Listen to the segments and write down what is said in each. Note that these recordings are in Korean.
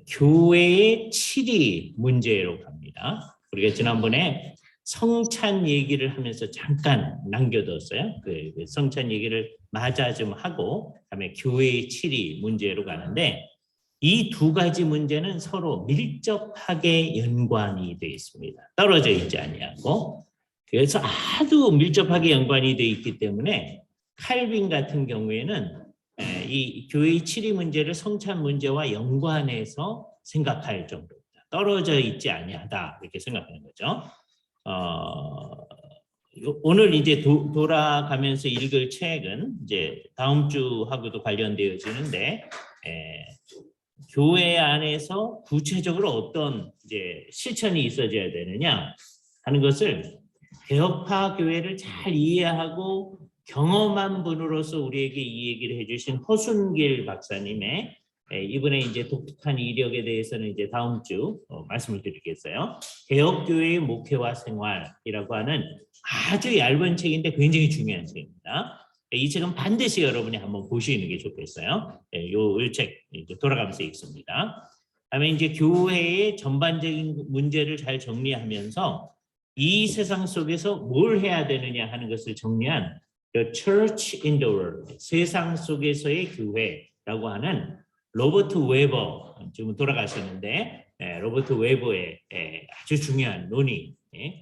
교회의 치리 문제로 갑니다. 우리가 지난번에 성찬 얘기를 하면서 잠깐 남겨뒀어요. 그 성찬 얘기를 마저 좀 하고 그다음에 교회의 치리 문제로 가는데 이 두 가지 문제는 서로 밀접하게 연관이 되어 있습니다. 떨어져 있지 아니하고 그래서 아주 밀접하게 연관이 되어 있기 때문에 칼빈 같은 경우에는 이 교회의 치리 문제를 성찬 문제와 연관해서 생각할 정도입니다. 떨어져 있지 아니하다 이렇게 생각하는 거죠. 오늘 이제 돌아가면서 읽을 책은 이제 다음 주하고도 관련되어지는데 교회 안에서 구체적으로 어떤 이제 실천이 있어져야 되느냐 하는 것을 개혁파 교회를 잘 이해하고 경험한 분으로서 우리에게 이 얘기를 해주신 허순길 박사님의 이번에 이제 독특한 이력에 대해서는 이제 다음 주 말씀을 드리겠어요. 개혁교회의 목회와 생활이라고 하는 아주 얇은 책인데 굉장히 중요한 책입니다. 이 책은 반드시 여러분이 한번 보시는 게 좋겠어요. 이 책 돌아가면서 읽습니다. 다음에 이제 교회의 전반적인 문제를 잘 정리하면서 이 세상 속에서 뭘 해야 되느냐 하는 것을 정리한 The Church in the World, 세상 속에서의 교회라고 하는 로버트 웨버, 지금 돌아가셨는데 로버트 웨버의 아주 중요한 논의,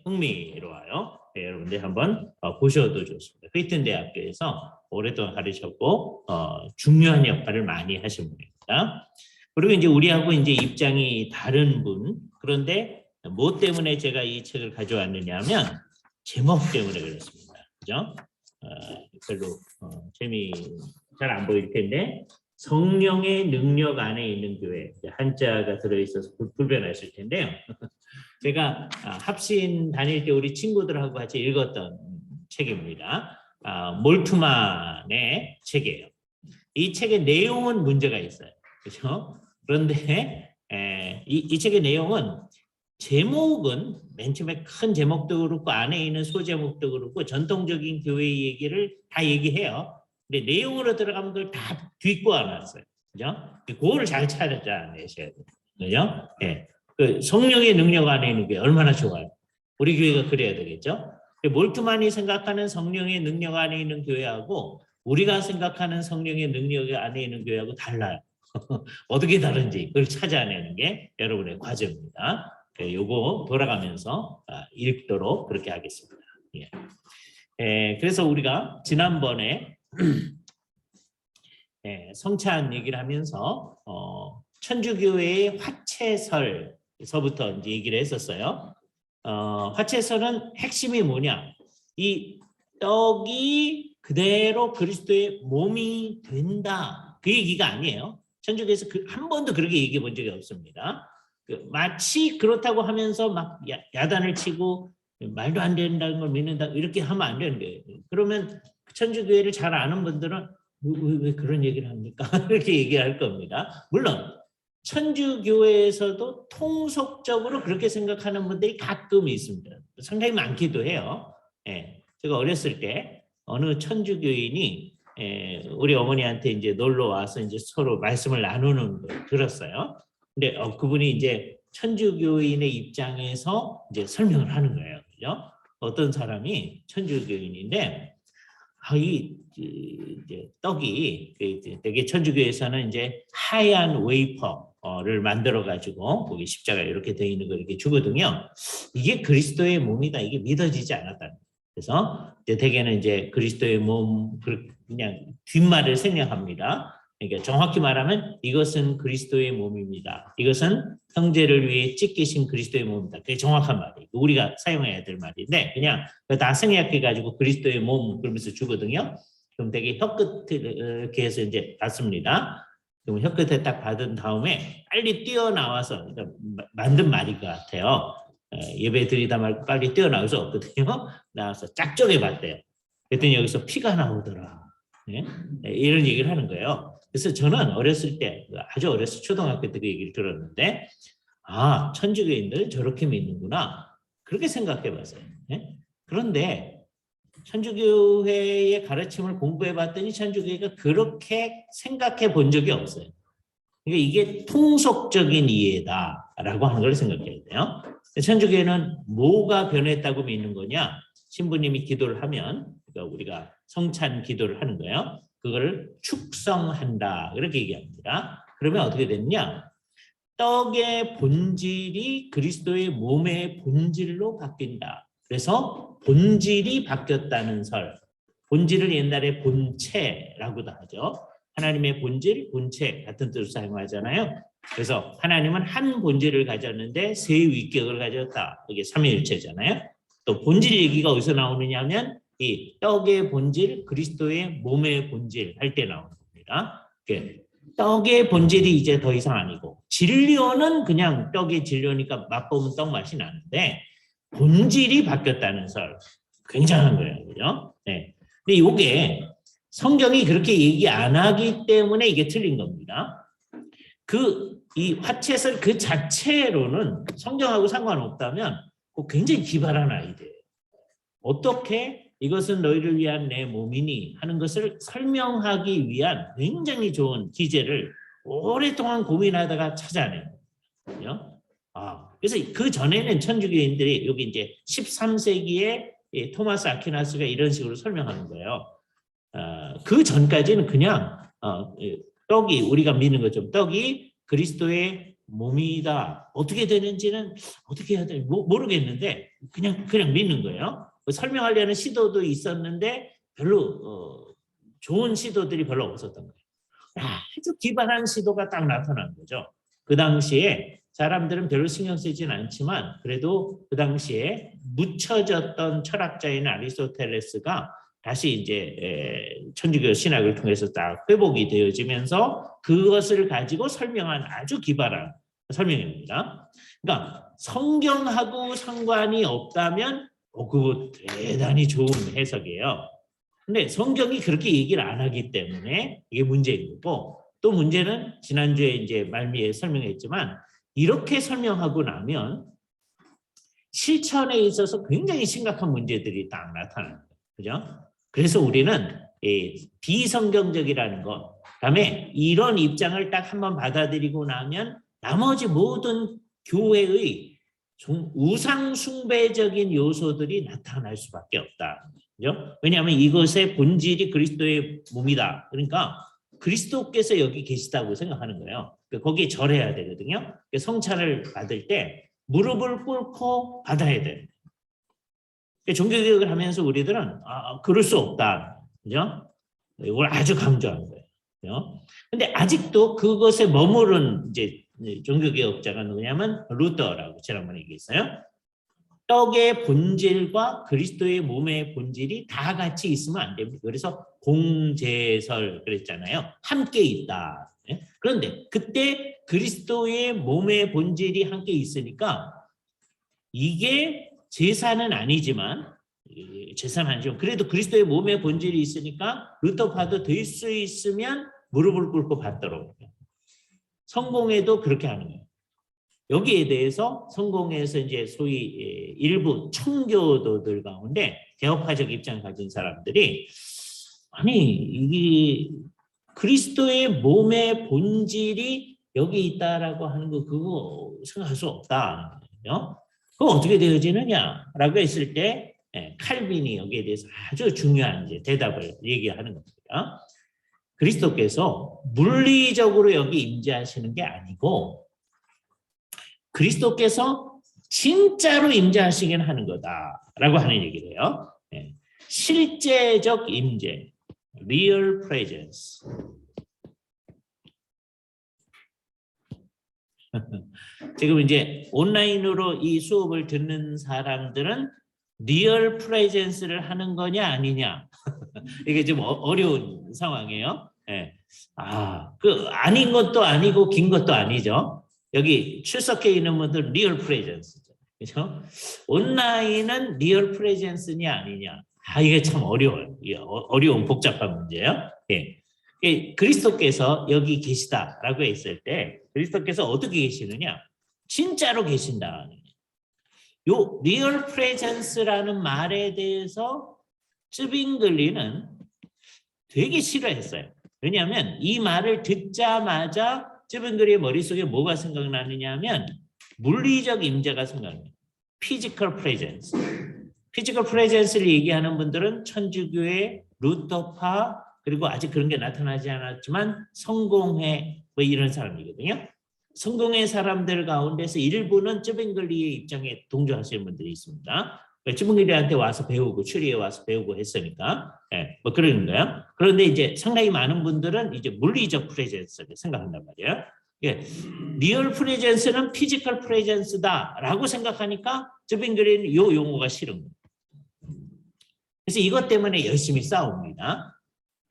흥미로워요. 여러분들 한번 보셔도 좋습니다. 휘튼 대학교에서 오랫동안 가르쳤고 중요한 역할을 많이 하신 분입니다. 그리고 이제 우리하고 이제 입장이 다른 분, 그런데 뭐 때문에 제가 이 책을 가져왔느냐면 제목 때문에 그렇습니다. 그죠? 별로 재미 잘 안 보일 텐데 성령의 능력 안에 있는 교회, 한자가 들어있어서 불편하실 텐데요. 제가 합신 다닐 때 우리 친구들하고 같이 읽었던 책입니다. 몰트만의 책이에요. 이 책의 내용은 문제가 있어요. 그렇죠? 그런데 이 책의 내용은 제목은 맨 처음에 큰 제목도 그렇고 안에 있는 소제목도 그렇고 전통적인 교회 얘기를 다 얘기해요. 근데 내용으로 들어가면 그걸 다 뒤꼬아 놨어요. 그죠? 그거를 잘 찾아내셔야 돼요. 그죠? 예. 그 성령의 능력 안에 있는 게 얼마나 좋아요. 우리 교회가 그래야 되겠죠? 몰트만이 생각하는 성령의 능력 안에 있는 교회하고 우리가 생각하는 성령의 능력 안에 있는 교회하고 달라요. 어떻게 다른지 그걸 찾아내는 게 여러분의 과제입니다. 요거 돌아가면서 읽도록 그렇게 하겠습니다. 예. 그래서 우리가 지난번에 성찬 얘기를 하면서 천주교회의 화채설서부터 이제 얘기를 했었어요. 화채설은 핵심이 뭐냐? 이 떡이 그대로 그리스도의 몸이 된다. 그 얘기가 아니에요. 천주교에서 한 번도 그렇게 얘기해 본 적이 없습니다. 마치 그렇다고 하면서 막 야단을 치고 말도 안 된다는 걸 믿는다 이렇게 하면 안 되는 거예요. 그러면 천주교회를 잘 아는 분들은 왜 그런 얘기를 합니까? 이렇게 얘기할 겁니다. 물론 천주교회에서도 통속적으로 그렇게 생각하는 분들이 가끔 있습니다. 상당히 많기도 해요. 제가 어렸을 때 어느 천주교인이 우리 어머니한테 이제 놀러 와서 이제 서로 말씀을 나누는 걸 들었어요. 근데 그분이 이제 천주교인의 입장에서 이제 설명을 하는 거예요. 그죠? 어떤 사람이 천주교인인데 이제 떡이 되게 천주교에서는 이제 하얀 웨이퍼를 만들어 가지고 거기 십자가 이렇게 되어 있는 거 이렇게 주거든요. 이게 그리스도의 몸이다 이게 믿어지지 않았다. 그래서 이제 대개는 이제 그리스도의 몸 그냥 뒷말을 생략합니다. 그러니까 정확히 말하면 이것은 그리스도의 몸입니다. 이것은 형제를 위해 찢기신 그리스도의 몸입니다. 그게 정확한 말이에요. 우리가 사용해야 될 말인데 그냥 다 생략해가지고 그리스도의 몸 그러면서 주거든요. 그럼 되게 혀끝을 이렇게 해서 이제 받습니다. 그럼 혀끝에 딱 받은 다음에 빨리 뛰어나와서 그러니까 만든 말인 것 같아요. 예배 드리다 말고 빨리 뛰어나올 수 없거든요. 나와서 짝쪽에 받대요. 그랬더니 여기서 피가 나오더라. 이런 얘기를 하는 거예요. 그래서 저는 어렸을 때 아주 어렸을 초등학교 때 그 얘기를 들었는데 천주교인들 저렇게 믿는구나 그렇게 생각해 봤어요. 그런데 천주교회의 가르침을 공부해 봤더니 천주교회가 그렇게 생각해 본 적이 없어요. 그러니까 이게 통속적인 이해다라고 하는 걸 생각해야 돼요. 천주교회는 뭐가 변했다고 믿는 거냐? 신부님이 기도를 하면, 그러니까 우리가 성찬 기도를 하는 거예요. 그거를 축성한다 이렇게 얘기합니다. 그러면 어떻게 됐냐? 떡의 본질이 그리스도의 몸의 본질로 바뀐다. 그래서 본질이 바뀌었다는 설. 본질을 옛날에 본체라고도 하죠. 하나님의 본질, 본체 같은 뜻으로 사용하잖아요. 그래서 하나님은 한 본질을 가졌는데 세 위격을 가졌다. 이게 삼위일체잖아요. 또 본질 얘기가 어디서 나오느냐 하면 이 떡의 본질, 그리스도의 몸의 본질 할 때 나오는 겁니다. 떡의 본질이 이제 더 이상 아니고 진료는 그냥 떡의 진료니까 맛보면 떡 맛이 나는데 본질이 바뀌었다는 설. 굉장한 거예요. 그죠? 네. 근데 이게 성경이 그렇게 얘기 안 하기 때문에 이게 틀린 겁니다. 이 화채설 그 자체로는 성경하고 상관없다면 굉장히 기발한 아이디어예요. 어떻게 이것은 너희를 위한 내 몸이니 하는 것을 설명하기 위한 굉장히 좋은 기제를 오랫동안 고민하다가 찾아내요. 그래서 그 전에는 천주교인들이 여기 이제 13세기에 토마스 아퀴나스가 이런 식으로 설명하는 거예요. 그 전까지는 그냥 떡이 우리가 믿는 것처럼 떡이 그리스도의 몸이다. 어떻게 되는지는 어떻게 해야 될지 모르겠는데 그냥 믿는 거예요. 설명하려는 시도도 있었는데 별로 좋은 시도들이 별로 없었던 거예요. 아주 기발한 시도가 딱 나타난 거죠. 그 당시에 사람들은 별로 신경 쓰지는 않지만 그래도 그 당시에 묻혀졌던 철학자인 아리스토텔레스가 다시 이제 천주교 신학을 통해서 딱 회복이 되어지면서 그것을 가지고 설명한 아주 기발한 설명입니다. 그러니까 성경하고 상관이 없다면 그거 대단히 좋은 해석이에요. 근데 성경이 그렇게 얘기를 안 하기 때문에 이게 문제인 거고, 또 문제는 지난주에 이제 말미에 설명했지만 이렇게 설명하고 나면 실천에 있어서 굉장히 심각한 문제들이 딱 나타나는 거예요. 그죠? 그래서 우리는 비성경적이라는 것, 그다음에 이런 입장을 딱 한번 받아들이고 나면 나머지 모든 교회의 우상 숭배적인 요소들이 나타날 수밖에 없다. 그죠? 왜냐하면 이것의 본질이 그리스도의 몸이다. 그러니까 그리스도께서 여기 계시다고 생각하는 거예요. 거기에 절해야 되거든요. 성찬을 받을 때 무릎을 꿇고 받아야 돼요. 종교개혁을 하면서 우리들은 그럴 수 없다. 그죠? 이걸 아주 강조한 거예요. 그죠? 근데 아직도 그것에 머무른 이제 종교개혁자가 누구냐면 루터라고 지난번에 얘기했어요. 떡의 본질과 그리스도의 몸의 본질이 다 같이 있으면 안 됩니다. 그래서 공제설 그랬잖아요. 함께 있다. 그런데 그때 그리스도의 몸의 본질이 함께 있으니까 이게 제사는 아니지만 그래도 그리스도의 몸의 본질이 있으니까 루터파도 될 수 있으면 무릎을 꿇고 받도록. 성공회도 그렇게 하는 거예요. 여기에 대해서 성공회에서 이제 소위 일부 청교도들 가운데 개혁파적 입장을 가진 사람들이 이게 그리스도의 몸의 본질이 여기 있다라고 하는 거 그거 생각할 수 없다. 그거 어떻게 되어지느냐라고 했을 때 칼빈이 여기에 대해서 아주 중요한 이제 대답을 얘기하는 겁니다. 그리스도께서 물리적으로 여기 임재하시는 게 아니고 그리스도께서 진짜로 임재하시긴 하는 거다라고 하는 얘기를 해요. 실제적 임재, real presence. 지금 이제 온라인으로 이 수업을 듣는 사람들은 리얼 프레젠스를 하는 거냐 아니냐 이게 좀 어려운 상황이에요. 아닌 것도 아니고 긴 것도 아니죠. 여기 출석해 있는 분들 리얼 프레젠스죠. 그렇죠? 온라인은 리얼 프레젠스냐 아니냐. 이게 참 어려워요. 어려운 복잡한 문제예요. 그리스도께서 여기 계시다라고 했을 때 그리스도께서 어떻게 계시느냐? 진짜로 계신다. 요 리얼 프레젠스라는 말에 대해서 쯔빙글리는 되게 싫어했어요. 왜냐하면 이 말을 듣자마자 쯔빙글리의 머릿속에 뭐가 생각나느냐 하면 물리적 임재가 생각나요. physical presence. physical presence를 얘기하는 분들은 천주교의 루터파 그리고 아직 그런 게 나타나지 않았지만 성공회 뭐 이런 사람이거든요. 성공회 사람들 가운데서 일부는 쯔빙글리의 입장에 동조하시는 분들이 있습니다. 쯔빙글리한테 와서 배우고 추리에 와서 배우고 했으니까 뭐 그런 거예요. 그런데 이제 상당히 많은 분들은 이제 물리적 프레젠스를 생각한단 말이에요. 리얼 프레젠스는 피지컬 프레젠스다라고 생각하니까 쯔빙글리는 이 용어가 싫은 거예요. 그래서 이것 때문에 열심히 싸웁니다.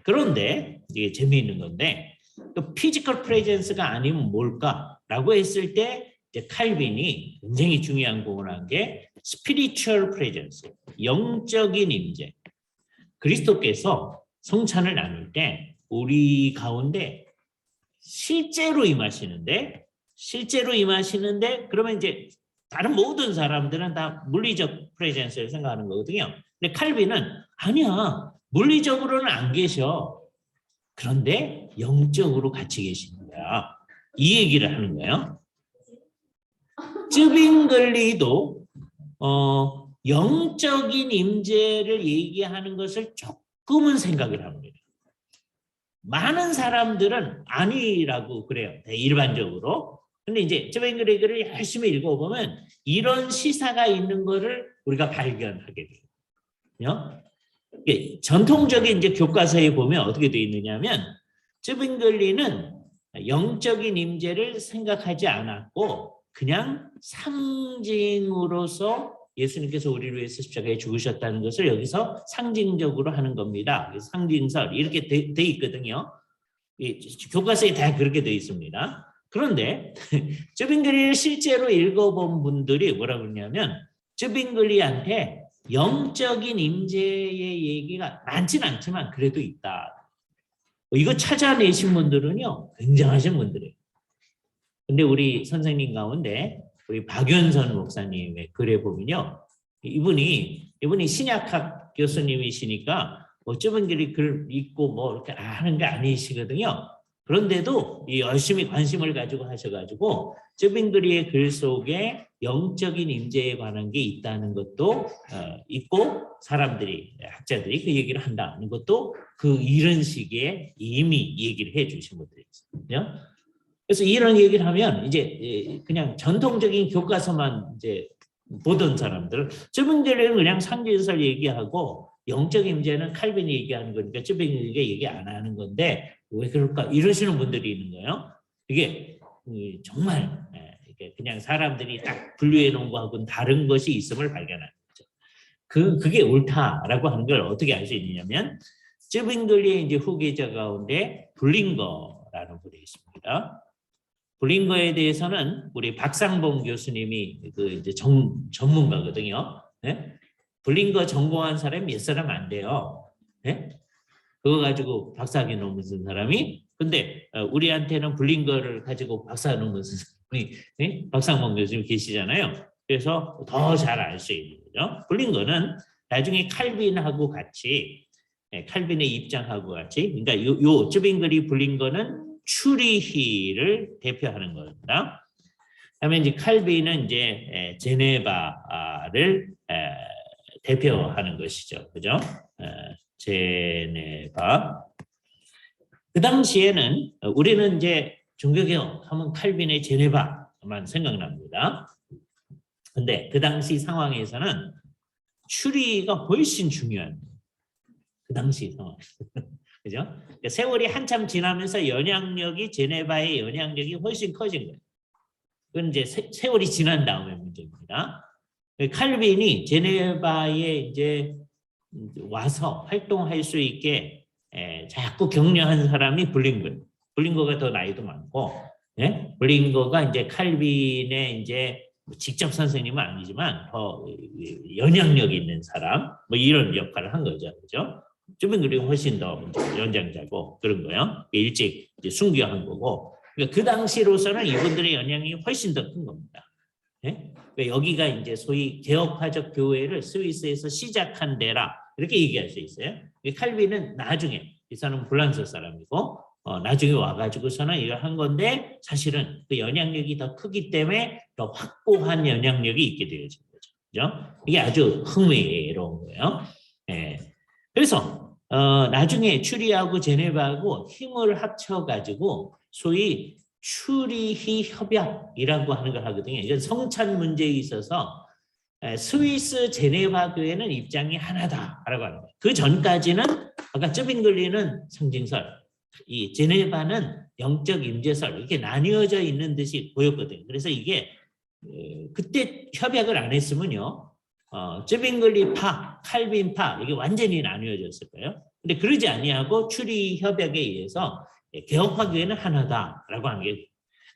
그런데 이게 재미있는 건데 그 피지컬 프레젠스가 아니면 뭘까라고 했을 때 이제 칼빈이 굉장히 중요한 공을 한 게 스피리추얼 프레젠스, 영적인 임재. 그리스도께서 성찬을 나눌 때 우리 가운데 실제로 임하시는데 그러면 이제 다른 모든 사람들은 다 물리적 프레젠스를 생각하는 거거든요. 근데 칼빈은 아니야. 물리적으로는 안 계셔. 그런데 영적으로 같이 계시는 거야. 이 얘기를 하는 거예요. 쯔빙글리도 영적인 임재를 얘기하는 것을 조금은 생각을 합니다. 많은 사람들은 아니라고 그래요. 일반적으로. 근데 이제 쯔빙글리를 열심히 읽어보면 이런 시사가 있는 거를 우리가 발견하게 돼요. 전통적인 이제 교과서에 보면 어떻게 되어 있느냐면 쯔빙글리는 영적인 임재를 생각하지 않았고 그냥 상징으로서 예수님께서 우리를 위해서 십자가에 죽으셨다는 것을 여기서 상징적으로 하는 겁니다. 상징설 이렇게 돼 있거든요. 교과서에 다 그렇게 돼 있습니다. 그런데 쯔빙글리를 실제로 읽어본 분들이 뭐라고 그러냐면 쯔빙글리한테 영적인 임재의 얘기가 많지는 않지만 그래도 있다. 이거 찾아내신 분들은요 굉장하신 분들이에요. 근데 우리 선생님 가운데 우리 박윤선 목사님의 글에 보면요 이분이 신약학 교수님이시니까 뭐 쯔빙글리 글 읽고 뭐 이렇게 하는 게 아니시거든요. 그런데도 열심히 관심을 가지고 하셔가지고 쯔빙글리의 글 속에 영적인 임재에 관한 게 있다는 것도 있고 사람들이 학자들이 그 얘기를 한다는 것도 그 이런 식의 이미 얘기를 해주신 분들이 있거든요. 그래서 이런 얘기를 하면 이제 그냥 전통적인 교과서만 이제 보던 사람들은 쯔빙글리는 그냥 상징설 얘기하고 영적 임재는 칼빈이 얘기하는 거니까 쯔빙글리가 얘기 안 하는 건데 왜 그럴까 이러시는 분들이 있는 거예요. 이게 정말 이게 그냥 사람들이 딱 분류해 놓은 거하고는 다른 것이 있음을 발견하는 거죠. 그게 옳다라고 하는 걸 어떻게 알 수 있느냐면 쯔빙글리의 이제 후계자 가운데 블링거라는 분이 있습니다. 블링거에 대해서는 우리 박상봉 교수님이 그 이제 전문가거든요. 네? 블링거 전공한 사람이 몇 사람 안 돼요. 네? 그거 가지고 박사학위 논문 쓴 사람이 근데 우리한테는 블링거를 가지고 박사 논문 쓴 사람이 네? 박상봉 교수님 계시잖아요. 그래서 더 잘 알 수 있는 거죠. 블링거는 나중에 칼빈하고 같이 칼빈의 입장하고 같이 그러니까 요 쯔빙글리 블링거는 추리희를 대표하는 겁니다. 그다음에 이제 칼빈은 이제 제네바를 대표하는 것이죠, 그죠? 제네바. 그 당시에는 우리는 이제 종교개혁 하면 칼빈의 제네바만 생각납니다. 근데 그 당시 상황에서는 추리가 훨씬 중요합니다. 그 당시 상황. 그죠? 세월이 한참 지나면서 영향력이 제네바의 영향력이 훨씬 커진 거예요. 그건 이제 세월이 지난 다음의 문제입니다. 칼빈이 제네바에 이제 와서 활동할 수 있게 자꾸 격려한 사람이 블링거예요. 블링거가 더 나이도 많고, 예? 블링거가 이제 칼빈의 이제 직접 선생님은 아니지만 더 영향력 있는 사람, 뭐 이런 역할을 한 거죠, 그죠? 쯔빙글리가 훨씬 더 연장자고 그런 거예요. 일찍 이제 순교한 거고. 그러니까 그 당시로서는 이분들의 영향이 훨씬 더 큰 겁니다. 네? 여기가 이제 소위 개혁파적 교회를 스위스에서 시작한 데라 이렇게 얘기할 수 있어요. 칼빈은 나중에 이 사람은 프랑스 사람이고 나중에 와가지고서는 이걸 한 건데 사실은 그 영향력이 더 크기 때문에 더 확고한 영향력이 있게 되어진 거죠. 그죠? 이게 아주 흥미로운 거예요. 예. 그래서 나중에 추리하고 제네바하고 힘을 합쳐가지고 소위 추리히 협약이라고 하는 걸 하거든요. 이건 성찬 문제에 있어서 스위스 제네바 교회는 입장이 하나다라고 하는 거예요. 그 전까지는 아까 쯔빙글리는 상징설, 이 제네바는 영적 임재설 이렇게 나뉘어져 있는 듯이 보였거든요. 그래서 이게 그때 협약을 안 했으면요, 쯔빙글리파, 칼빈파 이게 완전히 나뉘어졌을 거예요. 근데 그러지 아니하고 추리 협약에 의해서 개혁파 교회는 하나다라고 하는 게,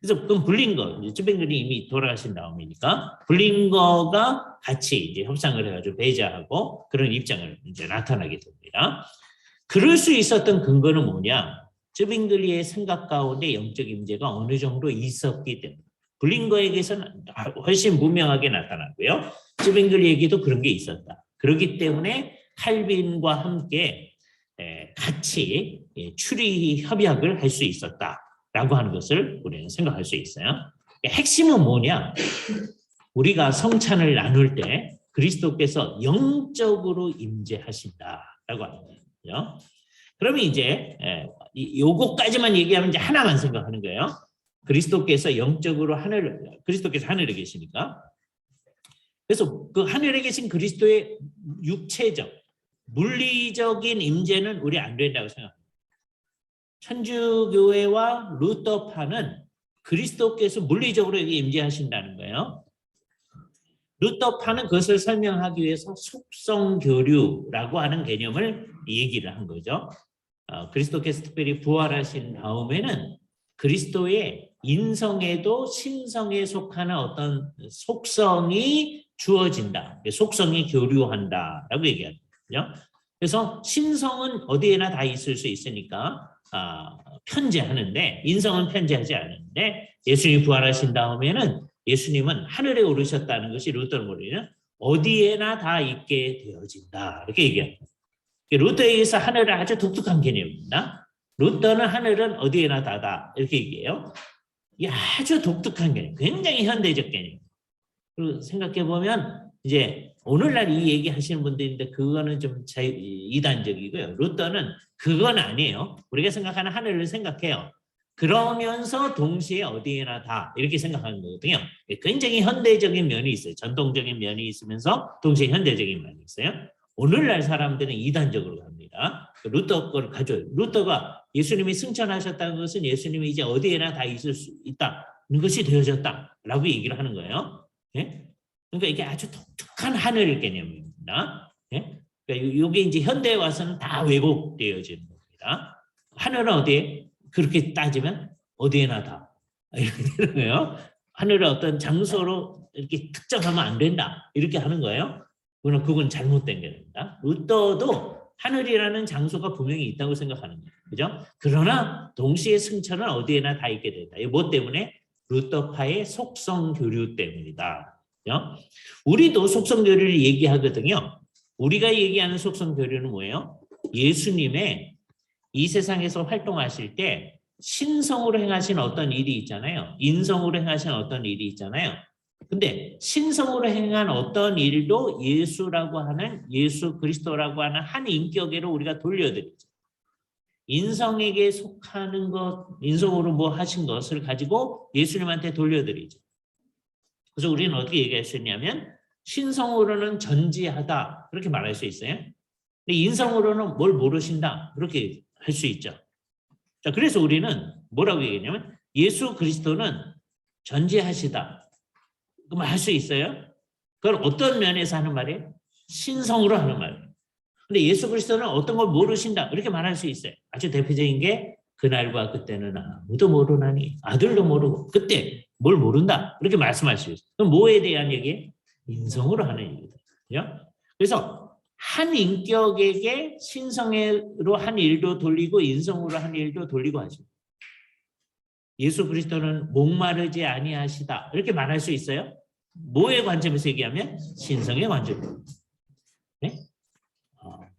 그래서 그럼 블링거, 쯔빙글리 이미 돌아가신 다음이니까 블링거가 같이 이제 협상을 해가지고 배제하고 그런 입장을 이제 나타나게 됩니다. 그럴 수 있었던 근거는 뭐냐? 쯔빙글리의 생각 가운데 영적 임재가 어느 정도 있었기 때문에 블링거에게서는 훨씬 분명하게 나타났고요. 쯔빙글리에게도 그런 게 있었다. 그렇기 때문에 칼빈과 함께 같이 추리 협약을 할 수 있었다라고 하는 것을 우리는 생각할 수 있어요. 핵심은 뭐냐? 우리가 성찬을 나눌 때 그리스도께서 영적으로 임재하신다라고 하는 거예요. 그러면 이제 요거까지만 얘기하면 이제 하나만 생각하는 거예요. 그리스도께서 영적으로 그리스도께서 하늘에 계시니까. 그래서 그 하늘에 계신 그리스도의 육체적, 물리적인 임재는 우리 안 된다고 생각합니다. 천주교회와 루터파는 그리스도께서 물리적으로 여기 임재하신다는 거예요. 루터파는 그것을 설명하기 위해서 속성교류라고 하는 개념을 얘기를 한 거죠. 그리스도께서 특별히 부활하신 다음에는 그리스도의 인성에도 신성에 속하는 어떤 속성이 주어진다. 속성이 교류한다라고 얘기하는 거죠. 그래서 신성은 어디에나 다 있을 수 있으니까 편재하는데, 인성은 편재하지 않는데, 예수님이 부활하신 다음에는 예수님은 하늘에 오르셨다는 것이 루터는 모르는 어디에나 다 있게 되어진다. 이렇게 얘기합니다. 루터에 의해서 하늘은 아주 독특한 개념입니다. 루터는 하늘은 어디에나 다다. 이렇게 얘기해요. 이게 아주 독특한 개념, 굉장히 현대적 개념. 그리고 생각해보면 이제 오늘날 이 얘기 하시는 분들인데 그거는 좀 이단적이고요. 루터는 그건 아니에요. 우리가 생각하는 하늘을 생각해요. 그러면서 동시에 어디에나 다 이렇게 생각하는 거거든요. 굉장히 현대적인 면이 있어요. 전통적인 면이 있으면서 동시에 현대적인 면이 있어요. 오늘날 사람들은 이단적으로 갑니다. 루터 거를 가져요. 루터가 예수님이 승천하셨다는 것은 예수님이 이제 어디에나 다 있을 수 있다는 것이 되어졌다라고 얘기를 하는 거예요. 예? 그러니까 이게 아주 독특한 하늘 개념입니다. 예? 그러니까 이게 이제 현대에 와서는 다 왜곡되어지는 겁니다. 하늘은 어디에? 그렇게 따지면 어디에나 다 이렇게 되는 거예요. 하늘을 어떤 장소로 이렇게 특정하면 안 된다 이렇게 하는 거예요. 그건 잘못된 게 됩니다. 루터도 하늘이라는 장소가 분명히 있다고 생각하는 거예요. 그죠? 그러나 동시에 승천은 어디에나 다 있게 된다. 이거 뭐 때문에? 루터파의 속성 교류 때문이다. 그죠? 우리도 속성 교류를 얘기하거든요. 우리가 얘기하는 속성 교류는 뭐예요? 예수님의 이 세상에서 활동하실 때 신성으로 행하신 어떤 일이 있잖아요. 인성으로 행하신 어떤 일이 있잖아요. 근데 신성으로 행한 어떤 일도 예수라고 하는, 예수 그리스도라고 하는 한 인격으로 우리가 돌려드리죠. 인성에게 속하는 것, 인성으로 뭐 하신 것을 가지고 예수님한테 돌려드리죠. 그래서 우리는 어떻게 얘기할 수 있냐면 신성으로는 전지하다 그렇게 말할 수 있어요. 근데 인성으로는 뭘 모르신다 그렇게 할 수 있죠. 자, 그래서 우리는 뭐라고 얘기했냐면 예수 그리스도는 전지하시다. 그럼 할 수 있어요? 그건 어떤 면에서 하는 말이에요? 신성으로 하는 말이에요. 근데 예수 그리스도는 어떤 걸 모르신다. 이렇게 말할 수 있어요. 아주 대표적인 게 그날과 그때는 아무도 모르나니 아들도 모르고 그때 뭘 모른다. 이렇게 말씀할 수 있어요. 그럼 뭐에 대한 얘기예요? 인성으로 하는 얘기거든요. 그래서 한 인격에게 신성으로 한 일도 돌리고 인성으로 한 일도 돌리고 하죠. 예수 그리스도는 목마르지 아니하시다. 이렇게 말할 수 있어요? 뭐의 관점에서 얘기하면? 신성의 관점. 네?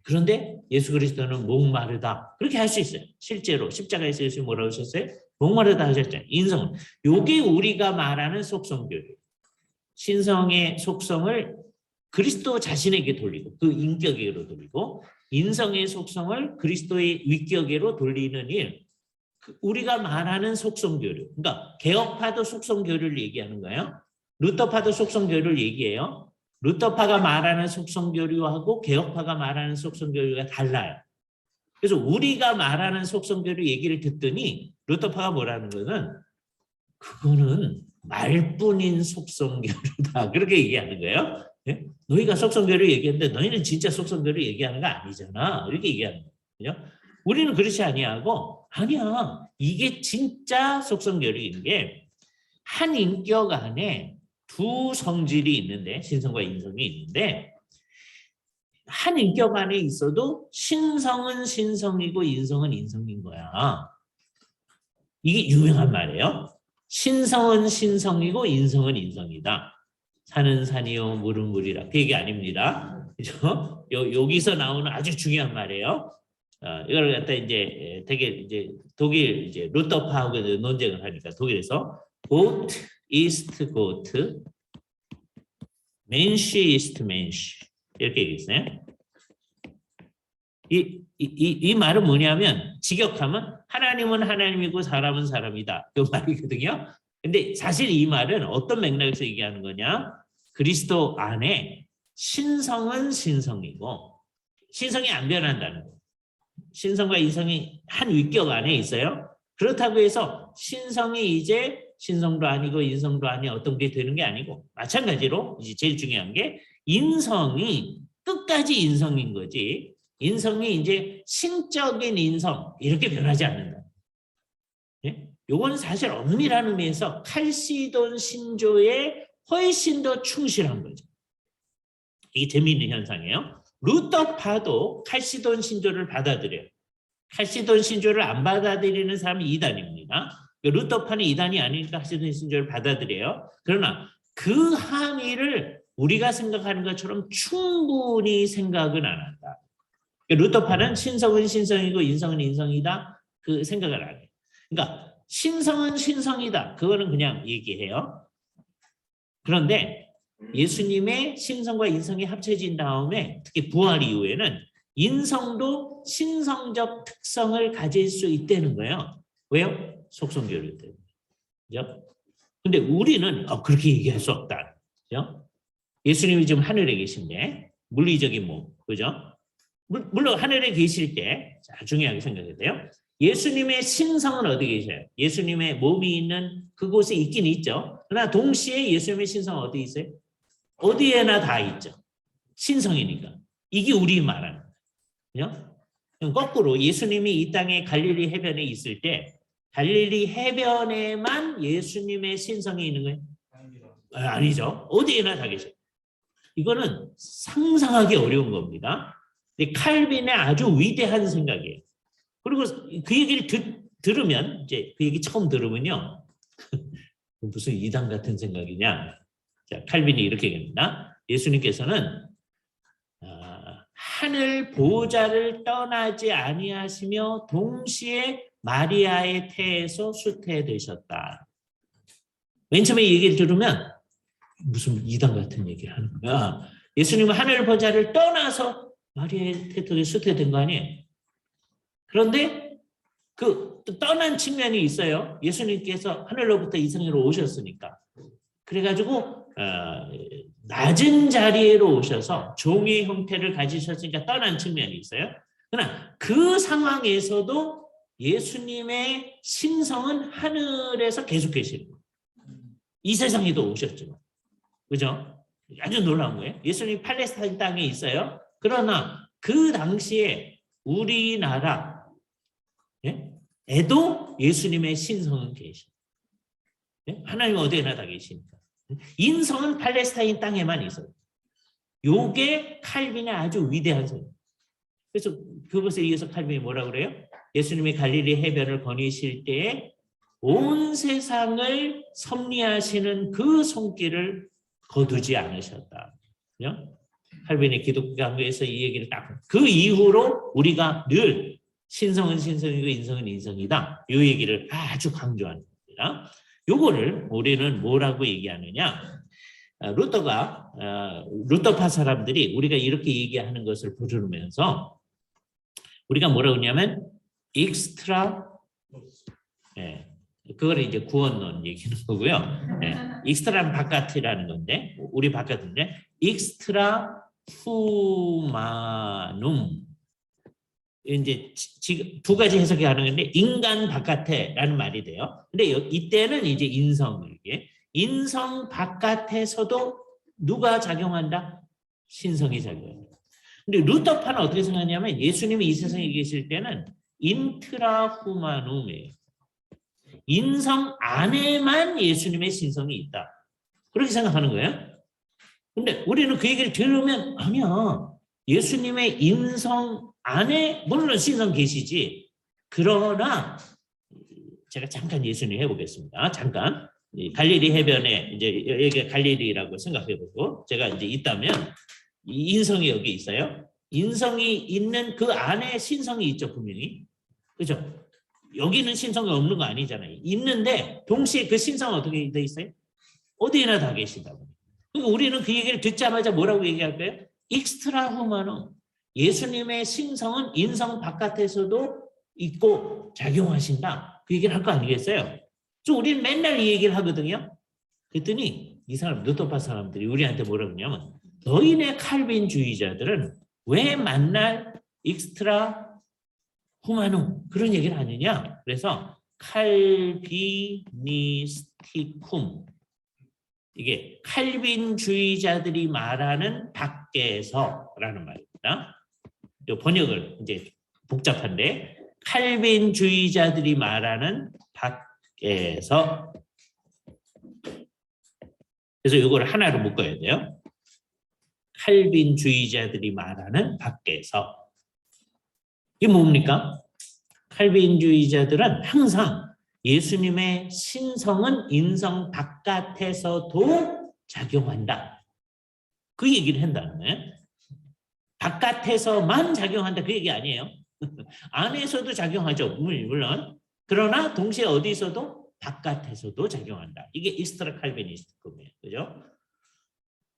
그런데 예수 그리스도는 목마르다. 그렇게 할 수 있어요. 실제로 십자가에서 예수님 뭐라고 하셨어요? 목마르다 하셨잖아요. 인성은. 요게 우리가 말하는 속성교류. 신성의 속성을 그리스도 자신에게 돌리고 그 인격에게로 돌리고 인성의 속성을 그리스도의 위격에로 돌리는 일. 우리가 말하는 속성교류. 그러니까 개혁파도 속성교류를 얘기하는 거예요. 루터파도 속성교류를 얘기해요. 루터파가 말하는 속성교류하고 개혁파가 말하는 속성교류가 달라요. 그래서 우리가 말하는 속성교류 얘기를 듣더니 루터파가 뭐라는 거는 그거는 말뿐인 속성교류다. 그렇게 얘기하는 거예요. 예? 너희가 속성교류 얘기했는데 너희는 진짜 속성교류 얘기하는 거 아니잖아. 이렇게 얘기하는 거예요. 우리는 그렇지 아니하고 아니야. 이게 진짜 속성교류인 게 한 인격 안에 두 성질이 있는데 신성과 인성이 있는데 한 인격 안에 있어도 신성은 신성이고 인성은 인성인 거야. 이게 유명한 말이에요. 신성은 신성이고 인성은 인성이다. 산은 산이요 물은 물이라. 그 얘기 아닙니다. 그죠? 여기서 나오는 아주 중요한 말이에요. 이걸 갖다 이제 되게 이제 독일 이제 루터파하고 논쟁을 하니까 독일에서 goat ist goat, mensch ist mensch 이렇게 얘기했어요. 이 말은 뭐냐면 직역하면 하나님은 하나님이고 사람은 사람이다. 그 말이거든요. 근데 사실 이 말은 어떤 맥락에서 얘기하는 거냐? 그리스도 안에 신성은 신성이고 신성이 안 변한다는 거예요. 신성과 인성이 한 위격 안에 있어요. 그렇다고 해서 신성이 이제 신성도 아니고 인성도 아닌 어떤 게 되는 게 아니고 마찬가지로 이제 제일 중요한 게 인성이 끝까지 인성인 거지. 인성이 이제 신적인 인성 이렇게 변하지 않는다. 예? 요건 사실 엄밀한 의미에서 칼시돈 신조에 훨씬 더 충실한 거죠. 이게 재미있는 현상이에요. 루터파도 칼시돈 신조를 받아들여요. 칼시돈 신조를 안 받아들이는 사람이 이단입니다. 루터파는 이단이 아니니까 칼시돈 신조를 받아들여요. 그러나 그 함의를 우리가 생각하는 것처럼 충분히 생각은 안 한다. 루터파는 신성은 신성이고 인성은 인성이다. 그 생각을 안 해요. 그러니까 신성은 신성이다. 그거는 그냥 얘기해요. 그런데 예수님의 신성과 인성이 합쳐진 다음에 특히 부활 이후에는 인성도 신성적 특성을 가질 수 있다는 거예요. 왜요? 속성교류 때문에. 그죠? 근데 우리는 그렇게 얘기할 수 없다. 그죠? 예수님이 지금 하늘에 계신데 물리적인 몸, 그죠? 물론 하늘에 계실 때 중요하게 생각해야 돼요. 예수님의 신성은 어디 계셔요? 예수님의 몸이 있는 그곳에 있긴 있죠. 그러나 동시에 예수님의 신성은 어디 있어요? 어디에나 다 있죠. 신성이니까. 이게 우리 말하는 거예요. 거꾸로 예수님이 이 땅에 갈릴리 해변에 있을 때 갈릴리 해변에만 예수님의 신성이 있는 거예요? 아니죠. 어디에나 다 계셔요. 이거는 상상하기 어려운 겁니다. 칼빈의 아주 위대한 생각이에요. 그리고 그 얘기를 들으면 이제 그 얘기 처음 들으면요. 무슨 이단 같은 생각이냐. 자, 칼빈이 이렇게 얘기합니다. 예수님께서는 하늘 보좌를 떠나지 아니하시며 동시에 마리아의 태에서 수태되셨다. 맨 처음에 이 얘기를 들으면 무슨 이단 같은 얘기를 하는 거야. 예수님은 하늘 보좌를 떠나서 마리아의 태에 수태된 거 아니에요? 그런데 그 떠난 측면이 있어요. 예수님께서 하늘로부터 이 세상으로 오셨으니까. 그래가지고 낮은 자리로 오셔서 종의 형태를 가지셨으니까 떠난 측면이 있어요. 그러나 그 상황에서도 예수님의 신성은 하늘에서 계속 계시는 거예요. 이 세상에도 오셨지만. 그죠? 아주 놀라운 거예요. 예수님이 팔레스타인 땅에 있어요. 그러나 그 당시에 우리나라 에도 예수님의 신성은 계십니다. 하나님은 어디에나 다 계시니까. 인성은 팔레스타인 땅에만 있어요. 요게 칼빈의 아주 위대한 소리. 그래서 그것에 의해서 칼빈이 뭐라고 그래요? 예수님이 갈릴리 해변을 거니실 때에 온 세상을 섭리하시는 그 손길을 거두지 않으셨다. 칼빈의 기독교 강조에서 이 얘기를 딱 그 이후로 우리가 늘 신성은 신성이고 인성은 인성이다. 이 얘기를 아주 강조하는 겁니다. 요거를 우리는 뭐라고 얘기하느냐? 루터파 사람들이 우리가 이렇게 얘기하는 것을 부르면서 우리가 뭐라고 하냐면 익스트라, 그걸 이제 구원론 얘기하는 거고요. 익스트라는 바깥이라는 건데 우리 바깥인데 익스트라 후마눔, 이제 지금 두 가지 해석이 가능한데 인간 바깥에라는 말이 돼요. 근데 이때는 이제 인성에게, 인성 바깥에서도 누가 작용한다? 신성이 작용한다. 근데 루터파는 어떻게 생각하냐면 예수님이 이 세상에 계실 때는 인트라 후마눔이에요. 인성 안에만 예수님의 신성이 있다. 그렇게 생각하는 거예요. 근데 우리는 그 얘기를 들으면 아니야. 예수님의 인성 안에 물론 신성 계시지. 그러나 제가 잠깐 예수님 해보겠습니다. 잠깐 갈릴리 해변에 이제 여기가 갈릴리라고 생각해보고 제가 이제 있다면 이 인성이 여기 있어요. 인성이 있는 그 안에 신성이 있죠, 분명히. 그죠? 여기는 신성이 없는 거 아니잖아요. 있는데 동시에 그 신성은 어떻게 돼 있어요? 어디에나 다 계시다고. 그러니까 우리는 그 얘기를 듣자마자 뭐라고 얘기할까요? 익스트라 후마노. 예수님의 신성은 인성 바깥에서도 있고 작용하신다. 그 얘기를 할 거 아니겠어요? 우리는 맨날 이 얘기를 하거든요. 그랬더니 이 사람, 루터파 사람들이 우리한테 뭐라고 하냐면 너희네 칼빈주의자들은 왜 만날 익스트라 후마눔 그런 얘기를 하느냐. 그래서 칼비니스티쿰, 이게 칼빈주의자들이 말하는 밖에서라는 말입니다. 이 번역을 이제 복잡한데 칼빈주의자들이 말하는 밖에서, 그래서 이걸 하나로 묶어야 돼요. 칼빈주의자들이 말하는 밖에서. 이게 뭡니까? 칼빈주의자들은 항상 예수님의 신성은 인성 바깥에서도 작용한다. 그 얘기를 한다는 거예요. 바깥에서만 작용한다 그 얘기 아니에요. 안에서도 작용하죠. 물론. 그러나 동시에 어디서도 바깥에서도 작용한다. 이게 익스트라 칼비니스트급이에요. 그죠?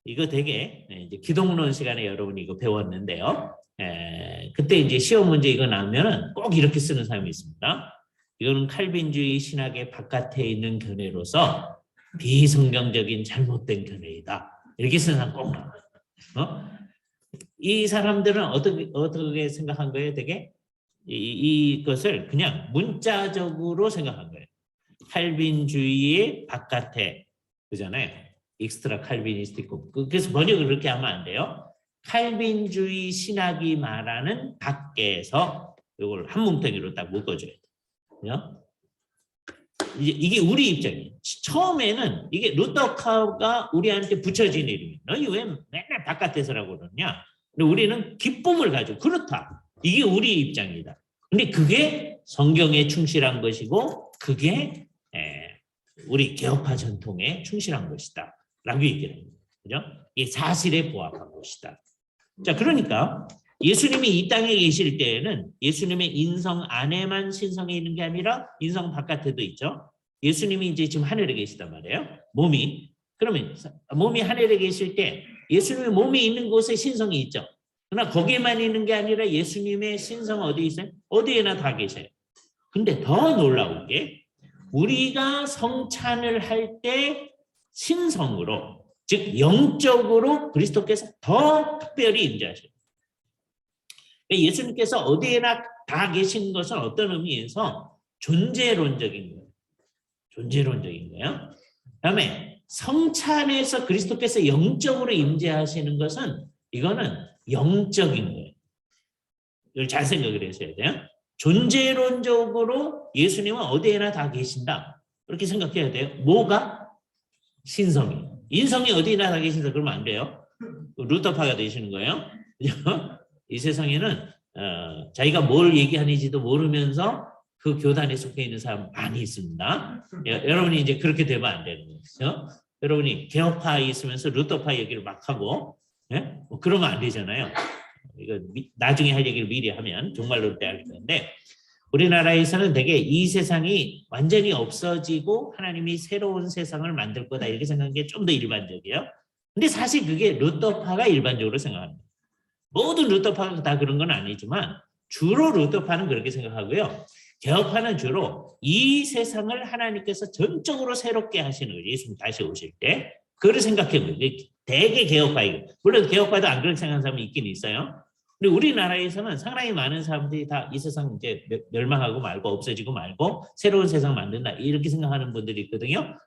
이거 되게 이제 기독론 시간에 여러분이 이거 배웠는데요. 그때 이제 시험 문제 이거 나오면은 꼭 이렇게 쓰는 사람이 있습니다. 이거는 칼빈주의 신학의 바깥에 있는 견해로서 비성경적인 잘못된 견해이다. 이렇게 쓰는 사람 꼭 나와요. 이 사람들은 어떻게 생각한 거예요? 되게 이것을 그냥 문자적으로 생각한 거예요. 칼빈주의의 바깥에, 그잖아요. 익스트라 칼비니스티코. 그래서 번역을 그렇게 하면 안 돼요. 칼빈주의 신학이 말하는 밖에서 이걸 한 뭉텅이로 딱 묶어줘야 돼요. 이게 우리 입장이에요. 처음에는 이게 루터파가 우리한테 붙여진 이름이에요. 너희 왜 맨날 바깥에서라고 그러냐? 근데 우리는 기쁨을 가지고 그렇다. 이게 우리 입장이다. 근데 그게 성경에 충실한 것이고 그게 우리 개혁파 전통에 충실한 것이다. 라고 얘기를 합니다. 그죠? 이게 사실에 부합한 것이다. 자, 그러니까 예수님이 이 땅에 계실 때에는 예수님의 인성 안에만 신성이 있는 게 아니라 인성 바깥에도 있죠. 예수님이 이제 지금 하늘에 계시단 말이에요. 몸이. 그러면 몸이 하늘에 계실 때 예수님의 몸이 있는 곳에 신성이 있죠. 그러나 거기에만 있는 게 아니라 예수님의 신성은 어디 있어요? 어디에나 다 계셔요. 근데 더 놀라운 게 우리가 성찬을 할 때 신성으로, 즉 영적으로 그리스도께서 더 특별히 임재하셔요. 예수님께서 어디에나 다 계신 것은 어떤 의미에서 존재론적인 거예요. 존재론적인 거예요. 그다음에 성찬에서 그리스도께서 영적으로 임재하시는 것은 이거는 영적인 거예요. 이걸 잘 생각을 하셔야 돼요. 존재론적으로 예수님은 어디에나 다 계신다. 그렇게 생각해야 돼요. 뭐가? 신성이. 인성이 어디에나 다 계신다. 그러면 안 돼요. 루터파가 되시는 거예요. 이 세상에는 자기가 뭘 얘기하는지도 모르면서 그 교단에 속해 있는 사람 많이 있습니다. 여러분이 이제 그렇게 되면 안 되는 거죠. 여러분이 개혁파에 있으면서 루터파 얘기를 막 하고 예? 그러면 안 되잖아요. 이거 나중에 할 얘기를 미리 하면 정말로 대할 텐데 우리나라에서는 되게 이 세상이 완전히 없어지고 하나님이 새로운 세상을 만들 거다 이렇게 생각하는 게 좀 더 일반적이에요. 근데 사실 그게 루터파가 일반적으로 생각합니다. 모든 루터파가 다 그런 건 아니지만 주로 루터파는 그렇게 생각하고요. 개혁파는 주로 이 세상을 하나님께서 전적으로 새롭게 하시는 거예요. 예수님 다시 오실 때. 그걸 생각해 보세요. 대개 개혁파이고 물론 개혁파도 안 그렇게 생각하는 사람이 있긴 있어요. 근데 우리나라에서는 상당히 많은 사람들이 다 이 세상 이제 멸망하고 말고 없어지고 말고 새로운 세상 만든다 이렇게 생각하는 분들이 있거든요.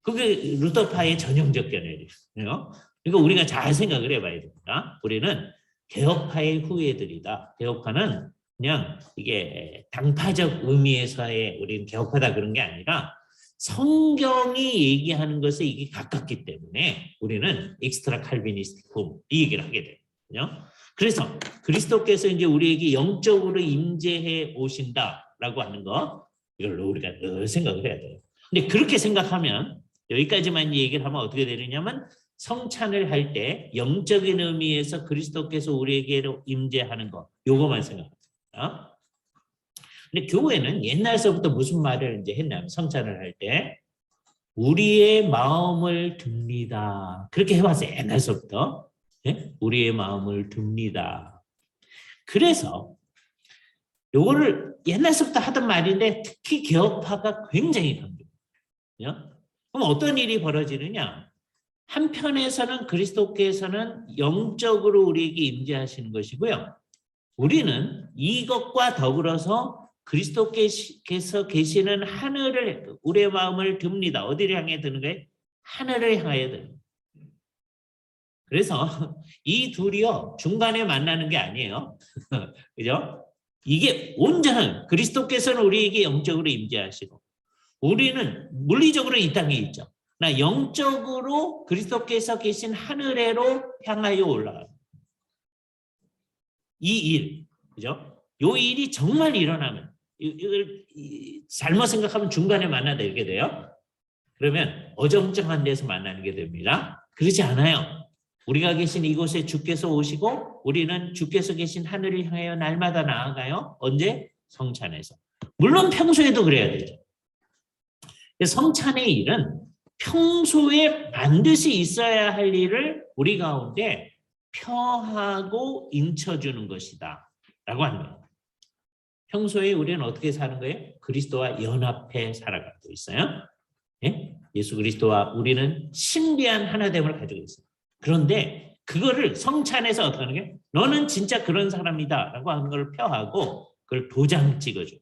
그게 루터파의 전형적 견해예요. 그러니까 우리가 잘 생각을 해봐야 됩니다. 우리는 개혁파의 후예들이다. 개혁파는 그냥 이게 당파적 의미에서의 우리는 개혁파다 그런 게 아니라 성경이 얘기하는 것에 이게 가깝기 때문에 우리는 엑스트라 칼비니스트품 이 얘기를 하게 돼요. 그래서 그리스도께서 이제 우리에게 영적으로 임재해 오신다라고 하는 거 이걸 우리가 늘 생각을 해야 돼요. 근데 그렇게 생각하면 여기까지만 얘기를 하면 어떻게 되느냐면 성찬을 할 때 영적인 의미에서 그리스도께서 우리에게로 임재하는 거 요거만 생각합니다. 근데 교회는 옛날서부터 무슨 말을 이제 했냐면 성찬을 할 때 우리의 마음을 듭니다. 그렇게 해왔어요. 옛날서부터. 네? 우리의 마음을 듭니다. 그래서 요거를 옛날서부터 하던 말인데 특히 개혁파가 굉장히 강조해요. 그럼 어떤 일이 벌어지느냐? 한편에서는 그리스도께서는 영적으로 우리에게 임재하시는 것이고요. 우리는 이것과 더불어서 그리스도께서 계시는 하늘을 우리의 마음을 듭니다. 어디를 향해 드는 거예요? 하늘을 향하여 드는. 그래서 이 둘이요 중간에 만나는 게 아니에요. 그죠? 이게 온전한 그리스도께서는 우리에게 영적으로 임재하시고 우리는 물리적으로 이 땅에 있죠. 나 영적으로 그리스도께서 계신 하늘에로 향하여 올라가요. 이 일, 그죠? 요 일이 정말 일어나면 이걸 잘못 생각하면 중간에 만나다 이렇게 돼요. 그러면 어정쩡한 데서 만나는 게 됩니다. 그렇지 않아요. 우리가 계신 이곳에 주께서 오시고 우리는 주께서 계신 하늘을 향하여 날마다 나아가요. 언제? 성찬에서. 물론 평소에도 그래야 되죠. 성찬의 일은 평소에 반드시 있어야 할 일을 우리 가운데 펴하고 인쳐주는 것이다 라고 하는 거예요. 평소에 우리는 어떻게 사는 거예요? 그리스도와 연합해 살아가고 있어요. 예? 예수 그리스도와 우리는 신비한 하나됨을 가지고 있어요. 그런데 그거를 성찬에서 어떻게 하는 게 너는 진짜 그런 사람이다 라고 하는 걸 펴하고 그걸 도장 찍어줘.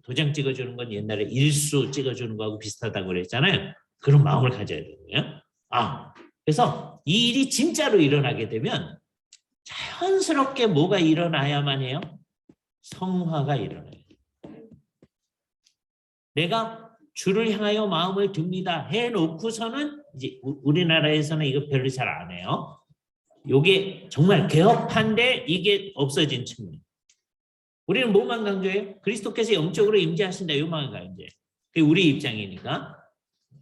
도장 찍어주는 건 옛날에 일수 찍어주는 거하고 비슷하다고 그랬잖아요. 그런 마음을 가져야 되거든요. 그래서 이 일이 진짜로 일어나게 되면 자연스럽게 뭐가 일어나야만 해요? 성화가 일어나요. 내가 주를 향하여 마음을 듭니다 해놓고서는 이제 우리나라에서는 이거 별로 잘 안 해요. 이게 정말 개혁파인데 이게 없어진 측면. 우리는 뭐만 강조해요? 그리스도께서 영적으로 임재하신다 이것만 강조해요. 그게 우리 입장이니까.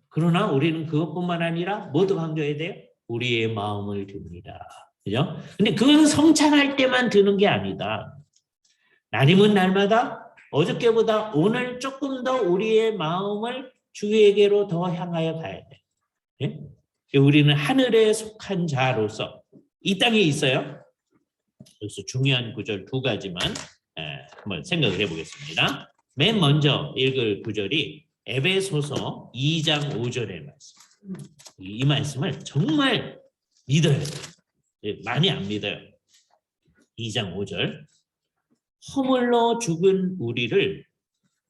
그러나 우리는 그것뿐만 아니라 뭐도 강조해야 돼요? 우리의 마음을 듭니다. 그죠? 근데 그건 성찬할 때만 드는 게 아니다. 날이면 날마다 어저께보다 오늘 조금 더 우리의 마음을 주에게로 더 향하여 가야 돼. 예? 우리는 하늘에 속한 자로서 이 땅에 있어요. 여기서 중요한 구절 두 가지만 한번 생각을 해보겠습니다. 맨 먼저 읽을 구절이 에베소서 2장 5절의 말씀. 이 말씀을 정말 믿어야 돼요. 많이 안 믿어요. 2장 5절. 허물로 죽은 우리를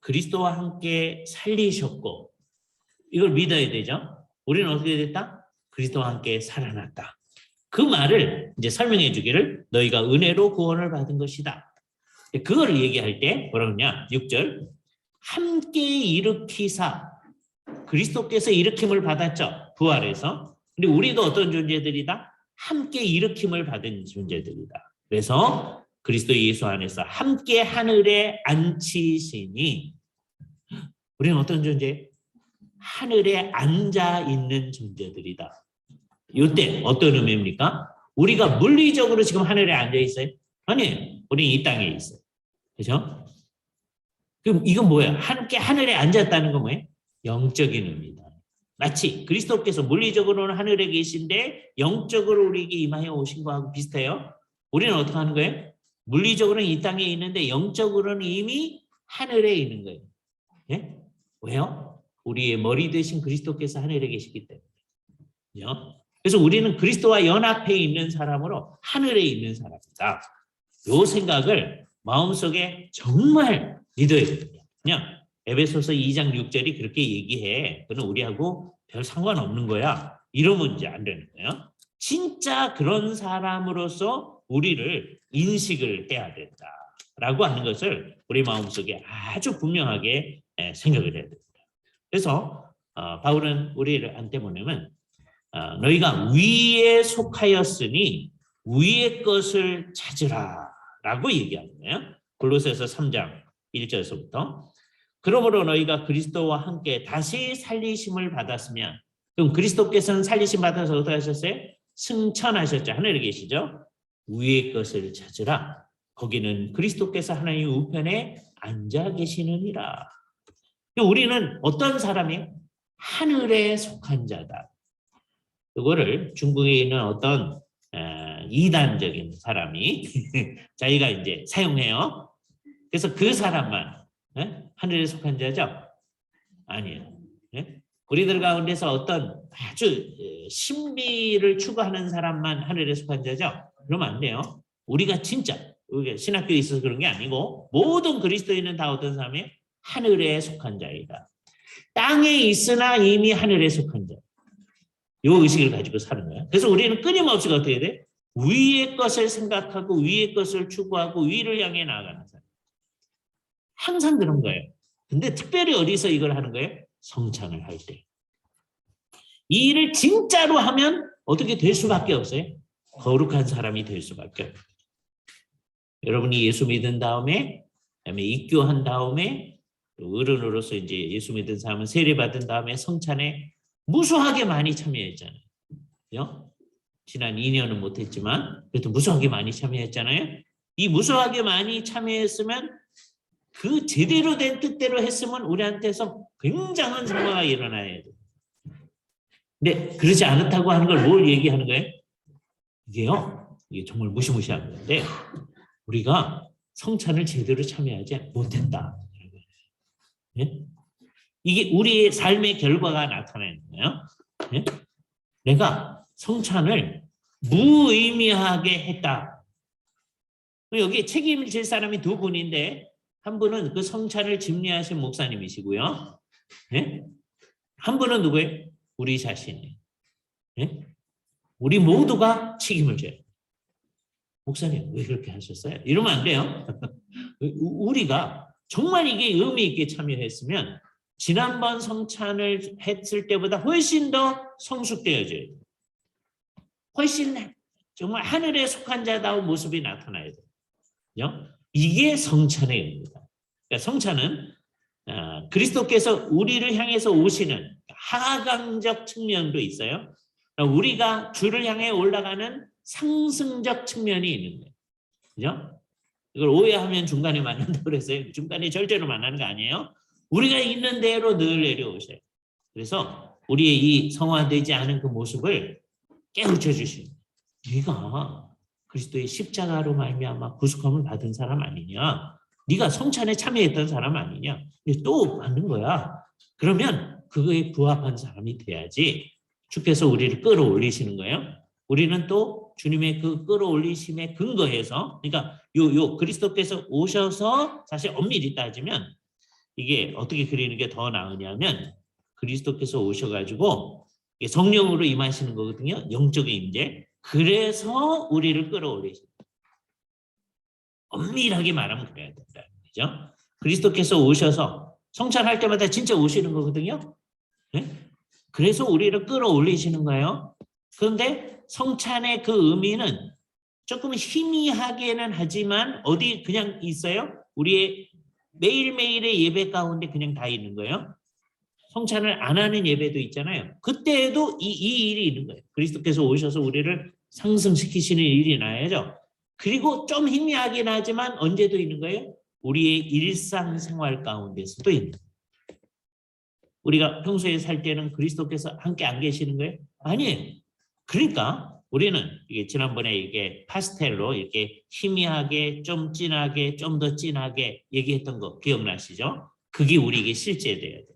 그리스도와 함께 살리셨고 이걸 믿어야 되죠. 우리는 어떻게 됐다? 그리스도와 함께 살아났다. 그 말을 이제 설명해 주기를 너희가 은혜로 구원을 받은 것이다. 그거를 얘기할 때 뭐라 그러냐? 6절. 함께 일으키사 그리스도께서 일으킴을 받았죠. 부활해서. 근데 우리도 어떤 존재들이다? 함께 일으킴을 받은 존재들이다. 그래서 그리스도 예수 안에서 함께 하늘에 앉히시니 우리는 어떤 존재? 하늘에 앉아 있는 존재들이다. 이때 어떤 의미입니까? 우리가 물리적으로 지금 하늘에 앉아 있어요? 아니에요. 우리는 이 땅에 있어요. 그죠? 그럼 이건 뭐예요? 함께 하늘에 앉았다는 건 뭐예요? 영적인 의미다. 마치 그리스도께서 물리적으로는 하늘에 계신데 영적으로 우리에게 임하여 오신 거하고 비슷해요. 우리는 어떻게 하는 거예요? 물리적으로는 이 땅에 있는데 영적으로는 이미 하늘에 있는 거예요. 예? 왜요? 우리의 머리 되신 그리스도께서 하늘에 계시기 때문에. 그죠? 그래서 우리는 그리스도와 연합해 있는 사람으로 하늘에 있는 사람이다. 이 생각을 마음속에 정말 믿어야 됩니다. 그냥 에베소서 2장 6절이 그렇게 얘기해. 그는 우리하고 별 상관없는 거야. 이러면 이제 안 되는 거예요. 진짜 그런 사람으로서 우리를 인식을 해야 된다라고 하는 것을 우리 마음속에 아주 분명하게 생각을 해야 됩니다. 그래서 바울은 우리한테 뭐냐면 너희가 위에 속하였으니 위의 것을 찾으라 라고 얘기하는 거예요. 골로새서 3장 1절에서부터 그러므로 너희가 그리스도와 함께 다시 살리심을 받았으면 그럼 그리스도께서는 살리심 받아서 어떻게 하셨어요? 승천하셨죠. 하늘에 계시죠. 위의 것을 찾으라. 거기는 그리스도께서 하나님 우편에 앉아 계시느니라. 우리는 어떤 사람이에요? 하늘에 속한 자다. 그거를 중국에 있는 어떤 이단적인 사람이 자기가 이제 사용해요. 그래서 그 사람만 하늘에 속한 자죠? 아니에요. 우리들 가운데서 어떤 아주 신비를 추구하는 사람만 하늘에 속한 자죠? 그러면 안 돼요. 우리가 진짜 우리가 신학교에 있어서 그런 게 아니고 모든 그리스도인은 다 어떤 사람이에요? 하늘에 속한 자이다. 땅에 있으나 이미 하늘에 속한 자. 이 의식을 가지고 사는 거예요. 그래서 우리는 끊임없이 어떻게 돼? 위의 것을 생각하고 위의 것을 추구하고 위를 향해 나아가는 사람. 항상 그런 거예요. 근데 특별히 어디서 이걸 하는 거예요? 성찬을 할 때. 이 일을 진짜로 하면 어떻게 될 수밖에 없어요? 거룩한 사람이 될 수밖에 없어요. 여러분이 예수 믿은 다음에 그다음에 입교한 다음에 어른으로서 이제 예수 믿은 사람은 세례 받은 다음에 성찬에 무수하게 많이 참여했잖아요. 그죠? 지난 2년은 못했지만 그래도 무수하게 많이 참여했잖아요. 이 무수하게 많이 참여했으면 그 제대로 된 뜻대로 했으면 우리한테서 굉장한 성과가 일어나야 돼요. 근데 그러지 않았다고 하는 걸 뭘 얘기하는 거예요? 이게요. 이게 정말 무시무시한 건데 우리가 성찬을 제대로 참여하지 못했다. 네? 이게 우리의 삶의 결과가 나타나는 거예요. 네? 내가 성찬을 무의미하게 했다. 여기 책임을 질 사람이 두 분인데 한 분은 그 성찬을 집례하신 목사님이시고요. 네? 한 분은 누구예요? 우리 자신이에요. 네? 우리 모두가 책임을 져요. 목사님 왜 그렇게 하셨어요? 이러면 안 돼요. 우리가 정말 이게 의미 있게 참여했으면 지난번 성찬을 했을 때보다 훨씬 더 성숙되어져요. 훨씬 정말 하늘에 속한 자다운 모습이 나타나야 돼요. 이게 성찬의 의미입니다. 그러니까 성찬은 그리스도께서 우리를 향해서 오시는 하강적 측면도 있어요. 우리가 주를 향해 올라가는 상승적 측면이 있는 거예요. 그죠? 이걸 오해하면 중간에 만난다고 그랬어요. 중간에 절대로 만나는 거 아니에요. 우리가 있는 대로 늘 내려오셔요. 그래서 우리의 이 성화되지 않은 그 모습을 깨우쳐 주시는 네가 그리스도의 십자가로 말미암아 구속함을 받은 사람 아니냐? 네가 성찬에 참여했던 사람 아니냐? 또 받는 거야. 그러면 그거에 부합한 사람이 돼야지. 주께서 우리를 끌어올리시는 거예요. 우리는 또 주님의 그 끌어올리심에 근거해서 그러니까 요 그리스도께서 오셔서 사실 엄밀히 따지면 이게 어떻게 그리는 게 더 나으냐면 그리스도께서 오셔가지고 성령으로 임하시는 거거든요. 영적인 임재. 그래서 우리를 끌어올리시는 거예요. 엄밀하게 말하면 그래야 된다. 그죠? 그리스도께서 오셔서 성찬할 때마다 진짜 오시는 거거든요. 네? 그래서 우리를 끌어올리시는 거예요. 그런데 성찬의 그 의미는 조금 희미하게는 하지만 어디 그냥 있어요? 우리의 매일매일의 예배 가운데 그냥 다 있는 거예요. 성찬을 안 하는 예배도 있잖아요. 그때에도 이 일이 있는 거예요. 그리스도께서 오셔서 우리를 상승시키시는 일이 나야죠. 그리고 좀 희미하긴 하지만 언제도 있는 거예요? 우리의 일상생활 가운데서도 있는 거예요. 우리가 평소에 살 때는 그리스도께서 함께 안 계시는 거예요? 아니에요. 그러니까 우리는 이게 지난번에 이게 파스텔로 이렇게 희미하게 좀 진하게 좀 더 진하게 얘기했던 거 기억나시죠? 그게 우리에게 실제돼야 돼요.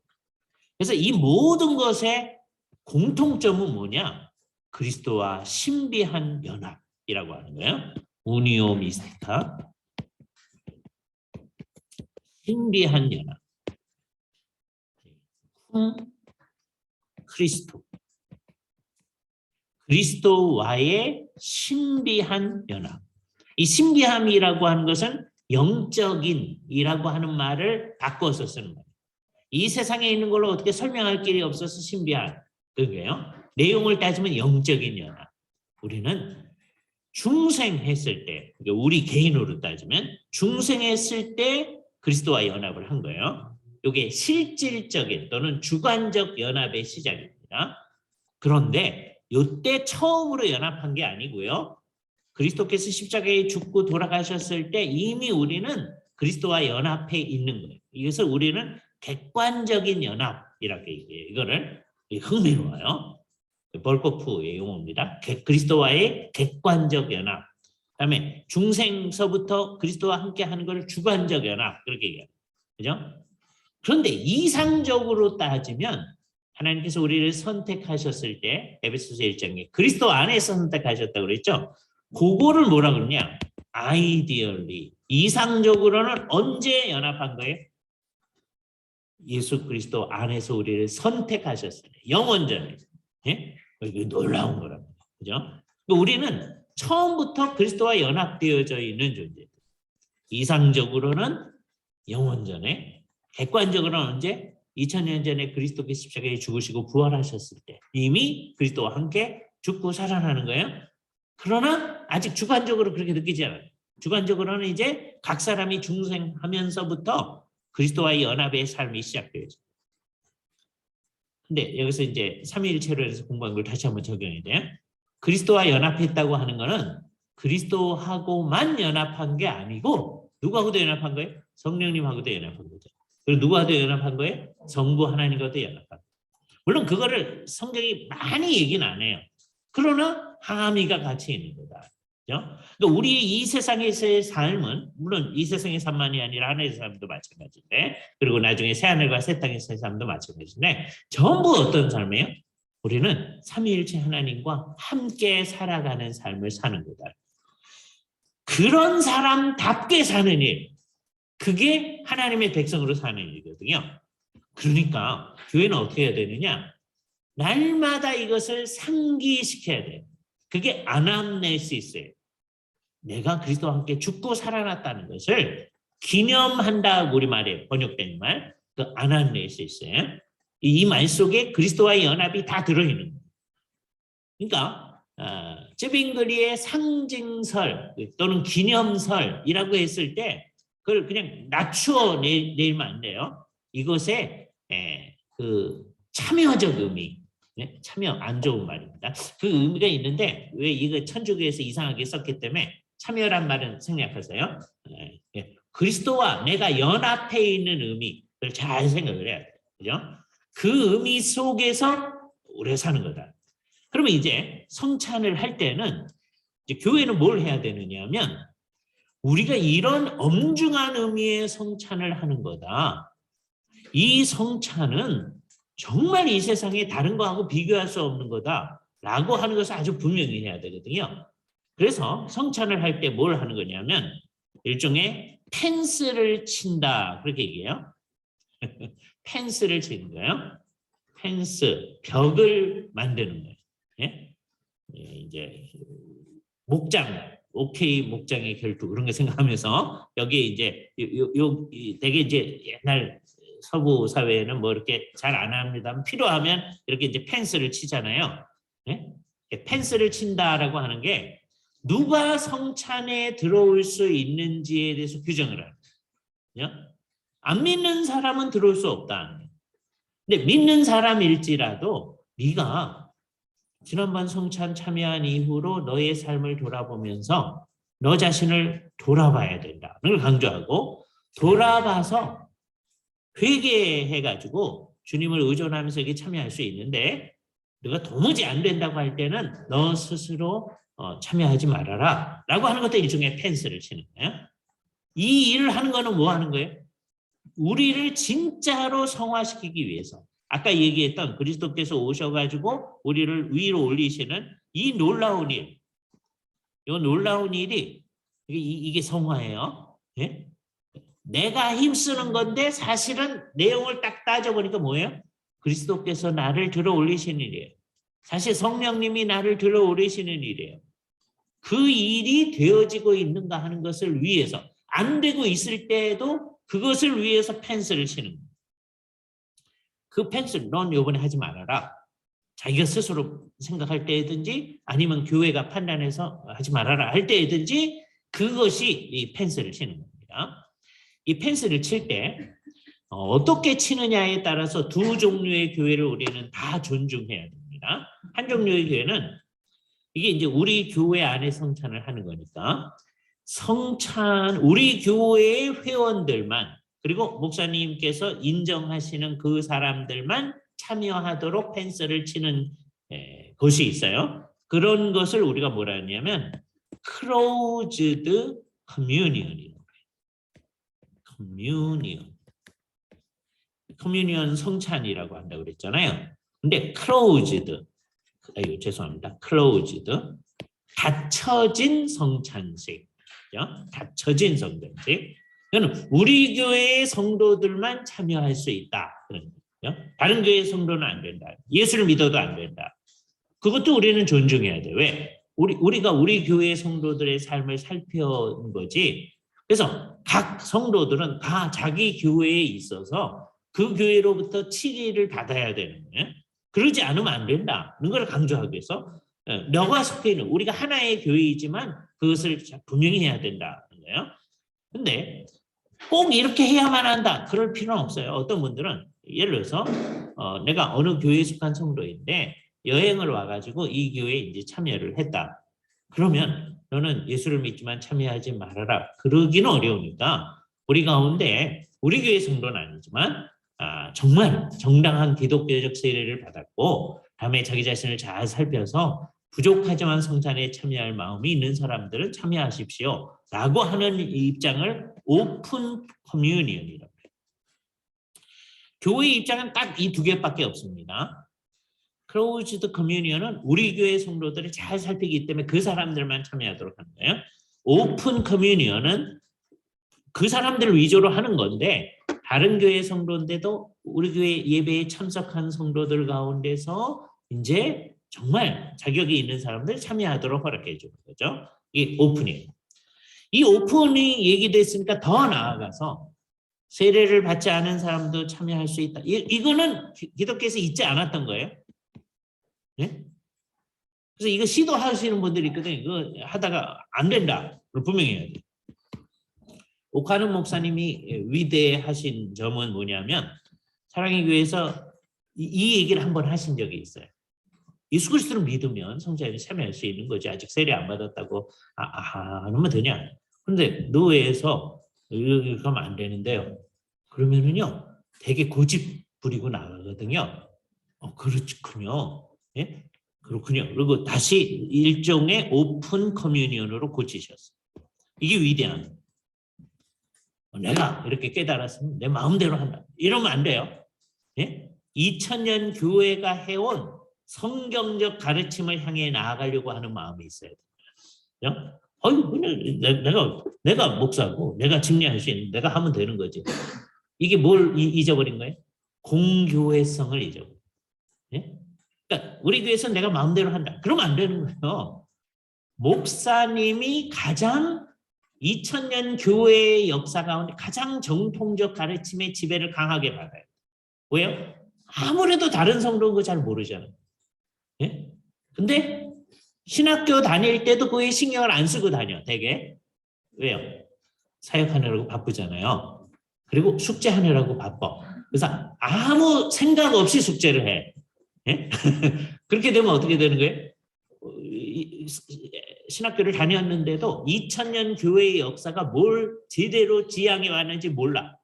그래서 이 모든 것의 공통점은 뭐냐? 그리스도와 신비한 연합이라고 하는 거예요. 우니오 미스티카, 신비한 연합. 그리스도. 그리스도와의 신비한 연합. 이 신비함이라고 하는 것은 영적인이라고 하는 말을 바꿔서 쓰는 거예요. 이 세상에 있는 걸로 어떻게 설명할 길이 없어서 신비한 그게요. 내용을 따지면 영적인 연합. 우리는 중생했을 때, 우리 개인으로 따지면 중생했을 때 그리스도와 연합을 한 거예요. 이게 실질적인 또는 주관적 연합의 시작입니다. 그런데 이때 처음으로 연합한 게 아니고요. 그리스도께서 십자가에 죽고 돌아가셨을 때 이미 우리는 그리스도와 연합해 있는 거예요. 이것을 우리는 객관적인 연합이라고 얘기해요. 이거를 흥미로워요. 벌코프의 용어입니다. 그리스도와의 객관적 연합. 그다음에 중생서부터 그리스도와 함께 하는 걸 주관적 연합 그렇게 얘기해요. 그죠? 그런데 이상적으로 따지면 하나님께서 우리를 선택하셨을 때 에베소서 1장에 그리스도 안에서 선택하셨다고 그랬죠. 그거를 뭐라 그러냐? 아이디얼리. 이상적으로는 언제 연합한 거예요? 예수 그리스도 안에서 우리를 선택하셨을 때. 영원전에. 예? 이게 놀라운 거랍니다. 그죠? 우리는 처음부터 그리스도와 연합되어져 있는 존재예요. 이상적으로는 영원전에, 객관적으로는 언제? 2000년 전에 그리스도께서 십자가에 죽으시고 부활하셨을 때 이미 그리스도와 함께 죽고 살아나는 거예요. 그러나 아직 주관적으로 그렇게 느끼지 않아요. 주관적으로는 이제 각 사람이 중생하면서부터 그리스도와의 연합의 삶이 시작되죠. 근데 여기서 이제 삼위일체론에서 공부한 걸 다시 한번 적용해야 돼요. 그리스도와 연합했다고 하는 거는 그리스도하고만 연합한 게 아니고 누구하고도 연합한 거예요? 성령님하고도 연합한 거죠. 그리고 누구하고도 연합한 거예요? 성부 하나님과도 연합한 거예요. 물론 그거를 성경이 많이 얘기는 안 해요. 그러나 함의가 같이 있는 거다. 그러니까 우리 이 세상에서의 삶은 물론 이 세상의 삶만이 아니라 하늘의 삶도 마찬가지인데 그리고 나중에 새하늘과 새 땅에서의 삶도 마찬가지인데 전부 어떤 삶이에요? 우리는 삼위일체 하나님과 함께 살아가는 삶을 사는 거다. 그런 사람답게 사는 일, 그게 하나님의 백성으로 사는 일이거든요. 그러니까 교회는 어떻게 해야 되느냐? 날마다 이것을 상기시켜야 돼요. 그게 아남네시스예요. 내가 그리스도와 함께 죽고 살아났다는 것을 기념한다 우리말에 번역된 말, 그 아남네시스예요. 이 말 속에 그리스도와의 연합이 다 들어있는 거예요. 그러니까 쯔빙그리의 상징설 또는 기념설이라고 했을 때 그걸 그냥 낮추어 내리면 안 돼요. 이것에 그 참여적 의미, 네? 참여 안 좋은 말입니다. 그 의미가 있는데 왜 이거 천주교에서 이상하게 썼기 때문에 참여란 말은 생략하세요. 그리스도와 내가 연합해 있는 의미를 잘 생각을 해야 돼요. 그죠? 그 의미 속에서 오래 사는 거다. 그러면 이제 성찬을 할 때는 이제 교회는 뭘 해야 되느냐면 우리가 이런 엄중한 의미의 성찬을 하는 거다. 이 성찬은 정말 이 세상에 다른 거하고 비교할 수 없는 거다라고 하는 것을 아주 분명히 해야 되거든요. 그래서 성찬을 할 때 뭘 하는 거냐면 일종의 펜스를 친다 그렇게 얘기해요. 펜스를 치는 거예요. 펜스, 벽을 만드는 거예요. 예? 이제 목장, 오케이 목장의 결투 그런 거 생각하면서 여기에 이제 되게 이제 옛날 서구 사회에는 뭐 이렇게 잘 안 합니다만 필요하면 이렇게 이제 펜스를 치잖아요. 예? 펜스를 친다라고 하는 게 누가 성찬에 들어올 수 있는지에 대해서 규정을 하는 거예요. 안 믿는 사람은 들어올 수 없다. 근데 믿는 사람일지라도 네가 지난번 성찬 참여한 이후로 너의 삶을 돌아보면서 너 자신을 돌아봐야 된다는 걸 강조하고, 돌아봐서 회개해가지고 주님을 의존하면서 이게 참여할 수 있는데, 네가 도무지 안 된다고 할 때는 너 스스로 참여하지 말아라 라고 하는 것도 일종의 펜스를 치는 거예요. 이 일을 하는 거는 뭐 하는 거예요? 우리를 진짜로 성화시키기 위해서, 아까 얘기했던 그리스도께서 오셔가지고 우리를 위로 올리시는 이 놀라운 일, 이 놀라운 일이 이게 성화예요. 예? 내가 힘쓰는 건데 사실은 내용을 딱 따져보니까 뭐예요? 그리스도께서 나를 들어 올리시는 일이에요. 사실 성령님이 나를 들어 올리시는 일이에요. 그 일이 되어지고 있는가 하는 것을 위해서, 안 되고 있을 때에도 그것을 위해서 펜스를 치는 거예요. 그 펜스를 넌 이번에 하지 말아라. 자기가 스스로 생각할 때든지 아니면 교회가 판단해서 하지 말아라 할 때든지 그것이 이 펜스를 치는 겁니다. 이 펜스를 칠 때 어떻게 치느냐에 따라서 두 종류의 교회를 우리는 다 존중해야 됩니다. 한 종류의 교회는 이게 이제 우리 교회 안에 성찬을 하는 거니까 성찬 우리 교회의 회원들만, 그리고 목사님께서 인정하시는 그 사람들만 참여하도록 펜스를 치는 것이 있어요. 그런 것을 우리가 뭐라 하냐면 closed communion이라고 해요. 커뮤니언 성찬이라고 한다고 그랬잖아요. 근데 closed, 죄송합니다. closed, 닫혀진 성찬식. 닫혀진 성찬식. 이거는 우리 교회의 성도들만 참여할 수 있다. 그런 거죠. 다른 교회의 성도는 안 된다. 예수를 믿어도 안 된다. 그것도 우리는 존중해야 돼. 왜? 우리가 우리 교회의 성도들의 삶을 살펴본 거지. 그래서 각 성도들은 다 자기 교회에 있어서 그 교회로부터 치리를 받아야 되는 거예요. 그러지 않으면 안 된다는 걸 강조하기 위해서 너가 속해 있는, 우리가 하나의 교회이지만 그것을 분명히 해야 된다는 거예요. 근데 꼭 이렇게 해야만 한다, 그럴 필요는 없어요. 어떤 분들은 예를 들어서 내가 어느 교회에 속한 성도인데 여행을 와가지고 이 교회에 이제 참여를 했다. 그러면 너는 예수를 믿지만 참여하지 말아라. 그러기는 어려우니까 우리 가운데 우리 교회 성도는 아니지만 정말 정당한 기독교적 세례를 받았고 다음에 자기 자신을 잘 살펴서 부족하지만 성찬에 참여할 마음이 있는 사람들은 참여하십시오 라고 하는 입장을 오픈 커뮤니언이라고 해요. 교회의 입장은 딱 이 두 개밖에 없습니다. 클로즈드 커뮤니언은 우리 교회 성도들이 잘 살피기 때문에 그 사람들만 참여하도록 하는 거예요. 오픈 커뮤니언은 그 사람들을 위주로 하는 건데 다른 교회 성도인데도 우리 교회 예배에 참석한 성도들 가운데서 이제 정말 자격이 있는 사람들 참여하도록 허락해 주는 거죠. 이게 오픈이에요. 이 오픈이 얘기됐으니까 더 나아가서 세례를 받지 않은 사람도 참여할 수 있다. 이거는 기독교에서 있지 않았던 거예요. 네? 그래서 이거 시도하시는 분들이 있거든요. 이거 하다가 안 된다. 분명히 해야 돼요. 오카는 목사님이 위대하신 점은 뭐냐면 사랑의 교회에서 이 얘기를 한번 하신 적이 있어요. 예수 그리스도를 믿으면 성찬에 참여할 수 있는 거지. 아직 세례 안 받았다고 안 하면 되냐. 그런데 노예에서 여기 가면 안 되는데요. 그러면은요 되게 고집 부리고 나가거든요. 그렇군요. 예? 그렇군요. 그리고 다시 일종의 오픈 커뮤니언으로 고치셨어요. 이게 위대한. 내가 이렇게 깨달았으면 내 마음대로 한다. 이러면 안 돼요. 예? 2000년 교회가 해온 성경적 가르침을 향해 나아가려고 하는 마음이 있어야 돼요. 내가 목사고 내가 증례할 수 있는, 내가 하면 되는 거지. 이게 뭘 잊어버린 거예요? 공교회성을 잊어버린 거예요. 예? 그러니까 우리 교회에서 내가 마음대로 한다. 그러면 안 되는 거예요. 목사님이 가장 2000년 교회의 역사 가운데 가장 정통적 가르침의 지배를 강하게 받아요. 왜요? 아무래도 다른 성도는 그거 잘 모르잖아요. 예? 근데 신학교 다닐 때도 그에 신경을 안 쓰고 다녀, 되게. 왜요? 사역하느라고 바쁘잖아요. 그리고 숙제하느라고 바빠. 그래서 아무 생각 없이 숙제를 해. 예? 그렇게 되면 어떻게 되는 거예요? 신학교를 다녔는데도 2000년 교회의 역사가 뭘 제대로 지향해 왔는지 몰라.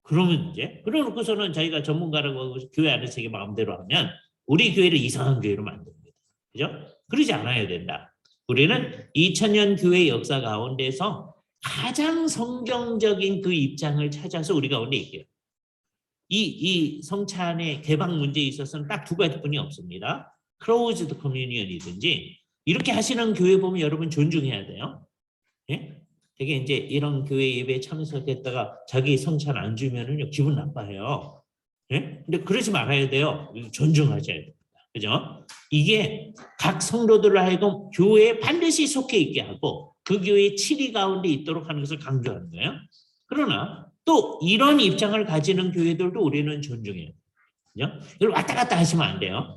그러면 이제 그러놓고서는 자기가 전문가라고 하고 교회 안에서 자기 마음대로 하면 우리 교회를 이상한 교회로 만듭니다. 그죠? 그러지 않아야 된다. 우리는 2000년 교회 역사 가운데서 가장 성경적인 그 입장을 찾아서 우리 가운데 있게요. 이 성찬의 개방 문제에 있어서는 딱 두 가지뿐이 없습니다. closed communion이든지 이렇게 하시는 교회 보면 여러분 존중해야 돼요. 예? 되게 이제 이런 교회 예배에 참석했다가 자기 성찬 안 주면은요 기분 나빠해요. 예? 근데 그러지 말아야 돼요. 존중하셔야 됩니다. 그죠? 이게 각 성도들을 하여금 교회에 반드시 속해 있게 하고 그 교회의 치리 가운데 있도록 하는 것을 강조하는 거예요. 그러나 또 이런 입장을 가지는 교회들도 우리는 존중해요. 그죠? 이걸 왔다 갔다 하시면 안 돼요.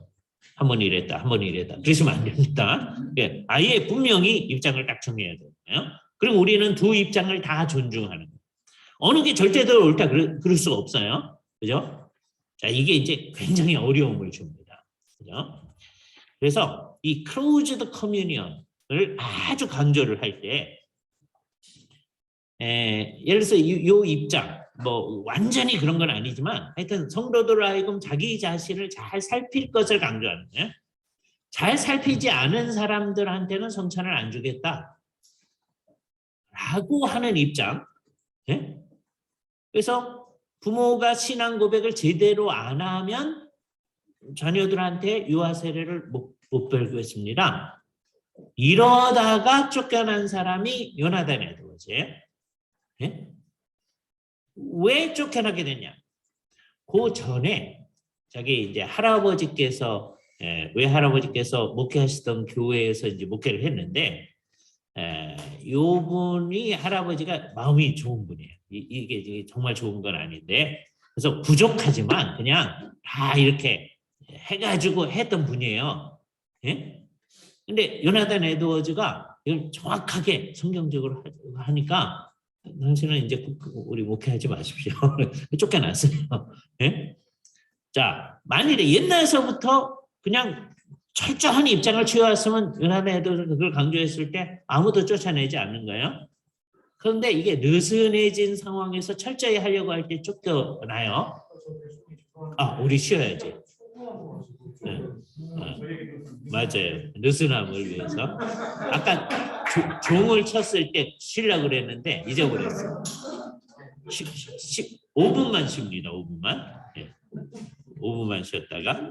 한 번 이랬다, 한 번 이랬다. 그러시면 안 됩니다. 예, 아예 분명히 입장을 딱 정해야 돼요. 그리고 우리는 두 입장을 다 존중하는 거예요. 어느 게 절대적으로 옳다 그럴 수가 없어요. 그죠? 자, 이게 이제 굉장히 어려움을 줍니다. 그죠? 그래서 이 closed communion을 아주 강조를 할 때, 예를 들어서 이 입장, 뭐 완전히 그런 건 아니지만 하여튼 성도들 하여금 자기 자신을 잘 살필 것을 강조하는 거예요. 잘 살피지 않은 사람들한테는 성찬을 안 주겠다 라고 하는 입장. 예? 그래서 부모가 신앙 고백을 제대로 안 하면 자녀들한테 유아 세례를 못 배우겠습니다. 이러다가 쫓겨난 사람이 요나단 에드워즈예요. 예? 왜 쫓겨나게 됐냐? 그 전에 자기 이제 할아버지께서 외할아버지께서 목회하시던 교회에서 이제 목회를 했는데 요 분이 할아버지가 마음이 좋은 분이에요. 이게 정말 좋은 건 아닌데 그래서 부족하지만 그냥 다 이렇게 해가지고 했던 분이에요. 예? 근데 요나단 에드워즈가 이걸 정확하게 성경적으로 하니까 당신은 이제 우리 목회하지 마십시오. 쫓겨났어요. 예? 자, 만일에 옛날서부터 그냥 철저한 입장을 취해왔으면 요나단 에드워즈가 그걸 강조했을 때 아무도 쫓아내지 않는 거예요. 그런데 이게 느슨해진 상황에서 철저히 하려고 할 때 쫓겨나요. 아, 우리 쉬어야지. 네. 맞아요. 느슨함을 위해서. 아까 종을 쳤을 때 쉬려고 그랬는데 잊어버렸어요. 5분만 쉽니다. 5분만. 네. 5분만 쉬었다가.